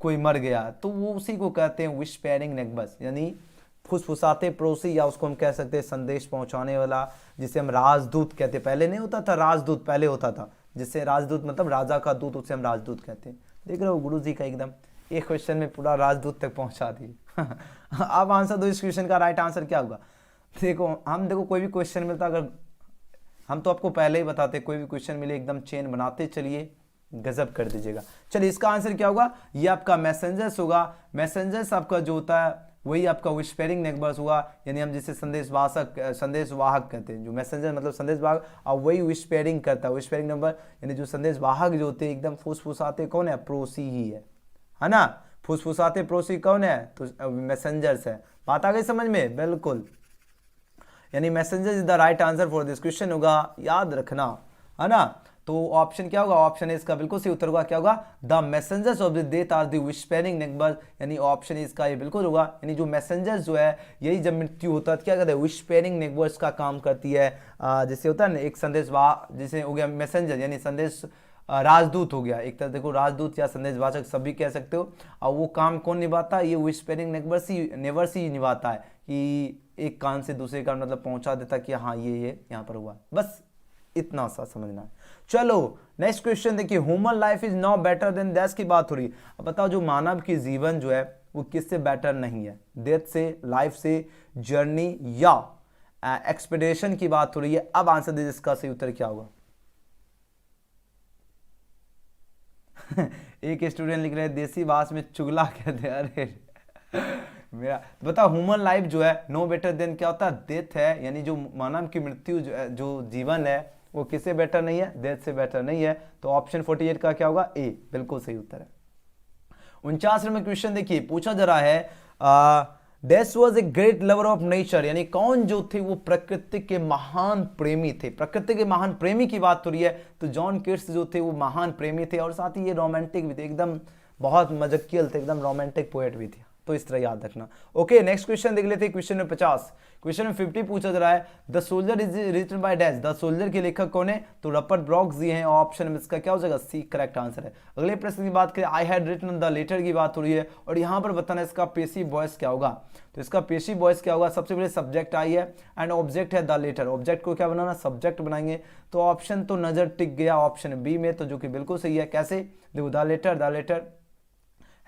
कोई मर गया, तो वो उसी को कहते हैं विस्पेरिंग नेबर्स, यानी फुसफुसाते पड़ोसी, या उसको हम कह सकते हैं संदेश पहुंचाने वाला, जिसे हम राजदूत कहते हैं। पहले नहीं होता था राजदूत, पहले होता था जिससे राजदूत मतलब राजा का दूत, उसे हम राजदूत कहते हैं। देख रहे हो गुरु जी का एकदम एक क्वेश्चन में पूरा राजदूत तक पहुंचा दिए। अब आंसर दो, इस क्वेश्चन का राइट आंसर क्या होगा। देखो कोई भी क्वेश्चन मिलता, अगर हम तो आपको पहले ही बताते, कोई भी क्वेश्चन मिले एकदम चेन बनाते चलिए, गजब कर दीजिएगा। चलिए इसका आंसर क्या होगा, ये आपका मैसेंजर्स होगा। मैसेंजर्स आपका जो होता है वही आपका विस्पेरिंग नेबर्स हुआ, यानी हम जिसे संदेशवाहक कहते हैं। जो मैसेंजर मतलब संदेशवाहक, और वही विस्पेरिंग करता है, विस्पेरिंग नंबर यानी जो संदेशवाहक जो होते हैं एकदम फुसफुसाते कौन है, पड़ोसी ही है ना। फुसफुसाते पड़ोसी कौन है, तो मैसेंजर्स है। बात आ गई समझ में, बिल्कुल, यानी messenger is the right answer for this question होगा, याद रखना है ना। तो ऑप्शन क्या होगा, ऑप्शन इसका बिल्कुल सही उत्तर होगा। क्या होगा, the messengers of the death are the whispering neighbours, यानी ऑप्शन इसका ये बिल्कुल होगा। यानी जो मैसेंजर्स जो है यही जब मृत्यु होता है क्या कहते हैं, विस्पेरिंग नेबर्स का काम करती है। जैसे होता है ना एक संदेशवाहक, जैसे हो गया मैसेंजर यानी संदेश राजदूत हो गया, एक तरह देखो राजदूत या संदेशवाचक सभी कह सकते हो। और वो काम कौन निभाता है, ये विस्पेरिंग नेबर्स ही निभाता है, कि एक कान से दूसरे कान मतलब पहुंचा देता कि हाँ ये यहाँ पर हुआ। बस इतना सा समझना है। चलो नेक्स्ट क्वेश्चन देखिए, human life is not better than death की बात हो रही है। अब बताओ जो मानव की जीवन जो है वो किससे बेटर नहीं है, डेथ से, लाइफ से, जर्नी या एक्सपेडिशन की बात हो रही है। अब आंसर दीजिए इसका सही उत्तर क्या होगा। एक स्टूडेंट लिख रहे हैं देसी भाषा में चुगला कहते हैं, अरे मेरा बताओ ह्यूमन लाइफ जो है नो बेटर देन क्या होता है, डेथ है, यानी जो मानव की मृत्यु जो जीवन है वो किससे बेटर नहीं है, डेथ से बेटर नहीं है। तो ऑप्शन 48 का क्या होगा, ए बिल्कुल सही उत्तर है। 49 नंबर क्वेश्चन देखिए, पूछा जा रहा है death was a great lover of nature, यानी कौन जो थे वो प्रकृति के महान प्रेमी थे। प्रकृति के महान प्रेमी की बात हो रही है, तो जॉन किट्स जो थे वो महान प्रेमी थे, और साथ ही ये रोमांटिक भी थे, एकदम बहुत मजकियल थे, एकदम रोमांटिक पोएट भी थे। तो इस तरह याद रखना। ओके नेक्स्ट क्वेश्चन देख लेते हैं। क्वेश्चन में 50, क्वेश्चन में 50 पूछा जा रहा है the soldier is written by dash, the soldier के लेखक कौन है, तो रपर्ट ब्रॉक्स दिए हैं। ऑप्शन में इसका क्या हो जाएगा, सी करेक्ट आंसर है। अगले प्रश्न की बात करें, I had written the letter की बात हो रही है, और यहाँ पर बताना इसका पेसिव वॉइस क्या होगा। तो इसका पेसिव वॉइस क्या होगा, सबसे पहले सब्जेक्ट आई है एंड ऑब्जेक्ट है द लेटर, ऑब्जेक्ट को क्या बनाना, सब्जेक्ट बनाएंगे। तो ऑप्शन तो नजर टिक गया ऑप्शन बी में, तो जो कि बिल्कुल सही है। कैसे देखो, the letter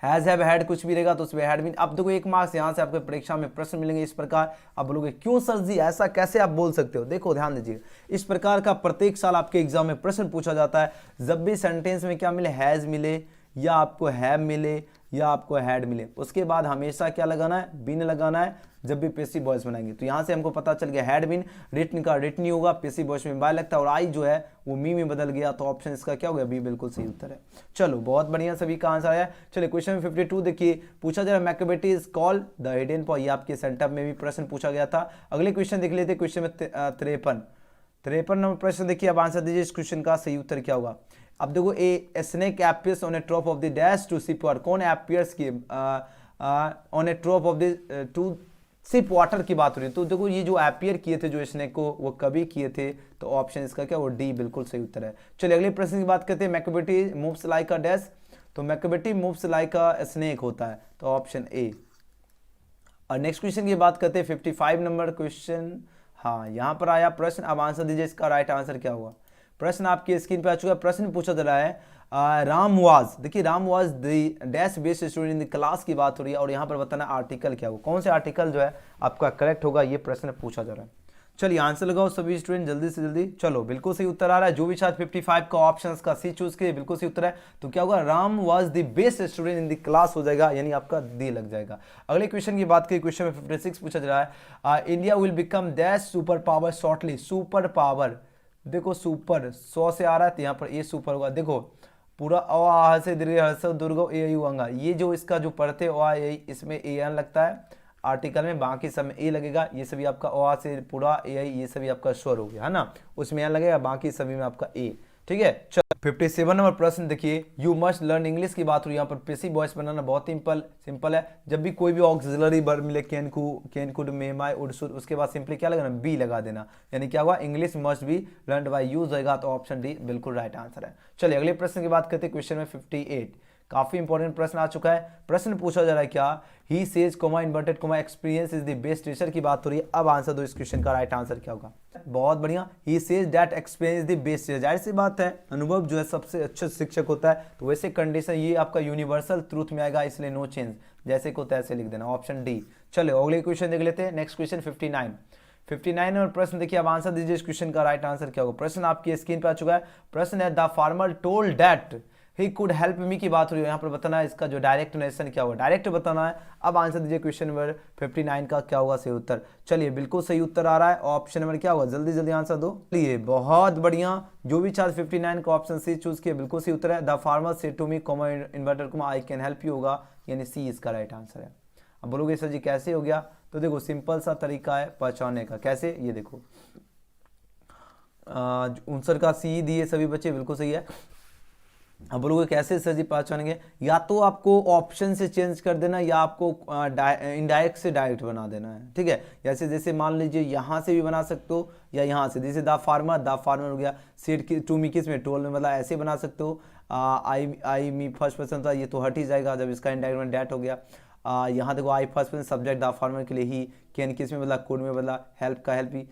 has have had कुछ भी रहेगा तो उसमें हैड बीन। अब देखो 1 मार्क्स यहाँ से आपको परीक्षा में प्रश्न मिलेंगे इस प्रकार। आप बोलोगे क्यों सर जी ऐसा कैसे आप बोल सकते हो, देखो ध्यान दीजिए, इस प्रकार का प्रत्येक साल आपके एग्जाम में प्रश्न पूछा जाता है। जब भी सेंटेंस में क्या मिले, हैज मिले या आपको हैव मिले या आपको हैड मिले, उसके बाद हमेशा क्या लगाना है, बीन लगाना है जब भी पेसिव वॉइस बनाएंगे। तो यहाँ से हमको पता चल गया हैड बीन, रिटन का रिटन होगा, पेसिव वॉइस में बाय लगता है, और आई जो है वो मी में बदल गया। तो ऑप्शन इसका क्या हो गया, बी बिल्कुल सही उत्तर है। चलो बहुत बढ़िया, सभी का आंसर आया। चलिए क्वेश्चन 52 देखिए, पूछा जा रहा है Macbeth is called the hidden point, ये आपके सेंटर में भी प्रश्न पूछा गया था। अगले क्वेश्चन देख लेते, क्वेश्चन में 53 नंबर प्रश्न देखिए। अब आंसर दीजिए इस क्वेश्चन का सही उत्तर क्या होगा। अब देखो a snake appears on a trough of the dash to sip water, कौन एपियर्स किए on a trough of the to sip water की बात हो रही है। तो देखो ये जो एपियर किए थे जो स्नेक को, वो कभी किए थे, तो ऑप्शन इसका क्या, वो डी बिल्कुल सही उत्तर है। चलिए अगले प्रश्न की बात करते हैं, मैकबेटी मूव्स लाइक अ डैश, तो मैकबेटी मूव्स लाइक अ स्नेक होता है, तो ऑप्शन ए। और नेक्स्ट क्वेश्चन की बात करते हैं 55 नंबर क्वेश्चन। हाँ यहाँ पर आया प्रश्न, अब आंसर दीजिए इसका राइट आंसर क्या हुआ। प्रश्न आपकी स्क्रीन पे आ चुका है। प्रश्न पूछा जा रहा है राम वाज, देखिए Ram was the dash best student in the class की बात हो रही है और यहाँ पर बताना आर्टिकल क्या होगा, कौन से आर्टिकल जो है आपका करेक्ट होगा, ये प्रश्न पूछा जा रहा है। चलिए आंसर लगाओ सभी स्टूडेंट जल्दी से जल्दी। चलो बिल्कुल सही उत्तर आ रहा है, जो भी छात्र 55 का ऑप्शन का सी चूज किए बिल्कुल सही उत्तर है। तो क्या होगा, Ram was the best student in the class हो जाएगा, यानी आपका दी लग जाएगा। अगले क्वेश्चन की बात करें, क्वेश्चन में 56 पूछा जा रहा है, India will become that super power shortly. Super power, देखो सुपर 100 से आ रहा है तो यहाँ पर ए सुपर होगा। देखो पूरा अ से दीर्घ हर्ष दुर्ग ए यू अंगा, ये जो इसका जो पढ़ते अ इसमें ए एन लगता है आर्टिकल में, बाकी सब में ए लगेगा। ये सभी आपका अ से पूरा ए आई, ये सभी आपका स्वर हो गया है ना, उसमें एन लगेगा, बाकी सभी में आपका ए। ठीक है, चलो 57 नंबर प्रश्न देखिए, यू मस्ट लर्न इंग्लिश की बात हो रही है। यहाँ पर पेसिव वॉइस बनाना बहुत सिंपल है। जब भी कोई भी ऑक्सिलरी वर्ब मिले, can could may my would should, उसके बाद सिंपली क्या लगाना, बी लगा देना, यानी क्या हुआ, English must be learned by use होगा, तो ऑप्शन डी बिल्कुल राइट आंसर है। चलिए अगले प्रश्न की बात करते हैं, क्वेश्चन में 58 काफी इंपॉर्टेंट प्रश्न आ चुका है। प्रश्न पूछा जा रहा है क्या, he says coma inverted coma experience is the best teacher की बात हो रही है। अब आंसर दो, इस क्वेश्चन का राइट आंसर क्या होगा, बहुत बढ़िया, he says that experience is the best teacher. जाहिर सी बात है, अनुभव जो है सबसे अच्छा शिक्षक होता है, तो वैसे कंडीशन ये आपका यूनिवर्सल ट्रूथ में आएगा, इसलिए नो चेंज, जैसे को तैसे लिख देना, ऑप्शन डी। चलो अगले क्वेश्चन देख लेते हैं, नेक्स्ट क्वेश्चन 59 और प्रश्न देखिए, अब आंसर दीजिए इस क्वेश्चन का राइट आंसर क्या होगा। प्रश्न आपकी स्क्रीन पर आ चुका है, प्रश्न है the farmer told that he could help me की बात हो रही है। यहाँ पर बताना है इसका जो डायरेक्ट नेशन क्या होगा, डायरेक्ट बताना है। अब आंसर दीजिए क्वेश्चन नंबर 59 का क्या होगा सही उत्तर। चलिए बिल्कुल सही उत्तर आ रहा है, ऑप्शन नंबर क्या होगा, जल्दी जल्दी आंसर दो। चलिए बहुत बढ़िया, जो भी छात्र 59 का ऑप्शन सी चूज किया बिल्कुल सही उत्तर है। The farmer said to me comma inverted comma I can help you होगा, यानी सी इसका राइट आंसर है। अब बोलोगे सर जी कैसे हो गया, तो देखो सिंपल सा तरीका है पहचानने का। कैसे, ये देखो आंसर का सी दिए सभी बच्चे, बिल्कुल सही है। अब बोलोगे कैसे सर जी पहचानेंगे, या तो आपको ऑप्शन से चेंज कर देना, या आपको इनडायरेक्ट से डायरेक्ट बना देना है। ठीक है, जैसे जैसे मान लीजिए यहाँ से भी बना सकते हो या यहाँ से, जैसे द फार्मर हो गया, सेड की टू मी किस में, टोल में, मतलब ऐसे बना सकते हो। आई मी फर्स्ट पर्सन था, ये तो हट ही जाएगा जब इसका इनडायरेक्ट में डैट हो गया। यहाँ देखो I first person subject the farmer के लिए ही, कैन किस में बदला, कुड में बदला, हेल्प का हेल्प ही,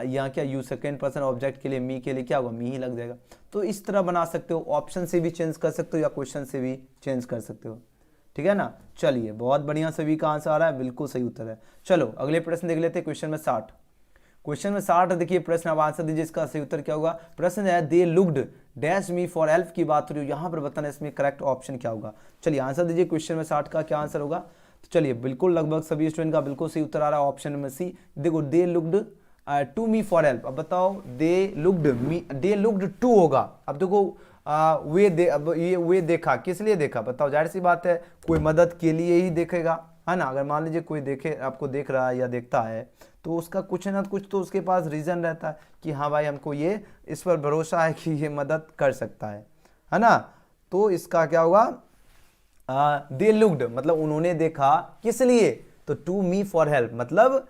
यहाँ क्या यू सेकेंड पर्सन ऑब्जेक्ट के लिए मी के लिए क्या होगा, मी ही लग जाएगा। तो इस तरह बना सकते हो, ऑप्शन से भी चेंज कर सकते हो या क्वेश्चन से भी चेंज कर सकते हो। ठीक है ना, चलिए बहुत बढ़िया, सभी का आंसर आ रहा है, बिल्कुल सही उत्तर है। चलो अगले प्रश्न देख लेते हैं, क्वेश्चन में 60। क्वेश्चन में 60 देखिए प्रश्न, अब आंसर दीजिए इसका सही उत्तर क्या होगा। प्रश्न है they looked dash me for help की बात हो रही है, यहाँ पर बताना इसमें करेक्ट ऑप्शन क्या होगा। चलिए आंसर दीजिए क्वेश्चन में 60 का क्या आंसर होगा। तो चलिए बिल्कुल लगभग सभी स्टूडेंट का बिल्कुल सही उत्तर आ रहा है, ऑप्शन नंबर सी। देखो they looked to me for help, अब बताओ दे लुक्ड टू होगा। अब देखो अब ये वे देखा, किस लिए देखा बताओ, जाहिर सी बात है कोई मदद के लिए ही देखेगा, है ना। अगर मान लीजिए कोई देखे, आपको देख रहा है या देखता है, तो उसका कुछ ना कुछ तो उसके पास रीजन रहता है कि हाँ भाई हमको ये इस पर भरोसा है कि ये मदद कर सकता है ना। तो इसका क्या होगा, दे लुक्ड मतलब उन्होंने देखा, किस लिए, तो टू मी फॉर हेल्प मतलब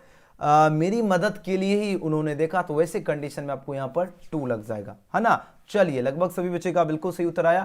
मेरी मदद के लिए ही उन्होंने देखा, तो वैसे कंडीशन में आपको यहाँ पर टू लग जाएगा, है ना। चलिए लगभग सभी बच्चे का बिल्कुल सही उत्तर आया।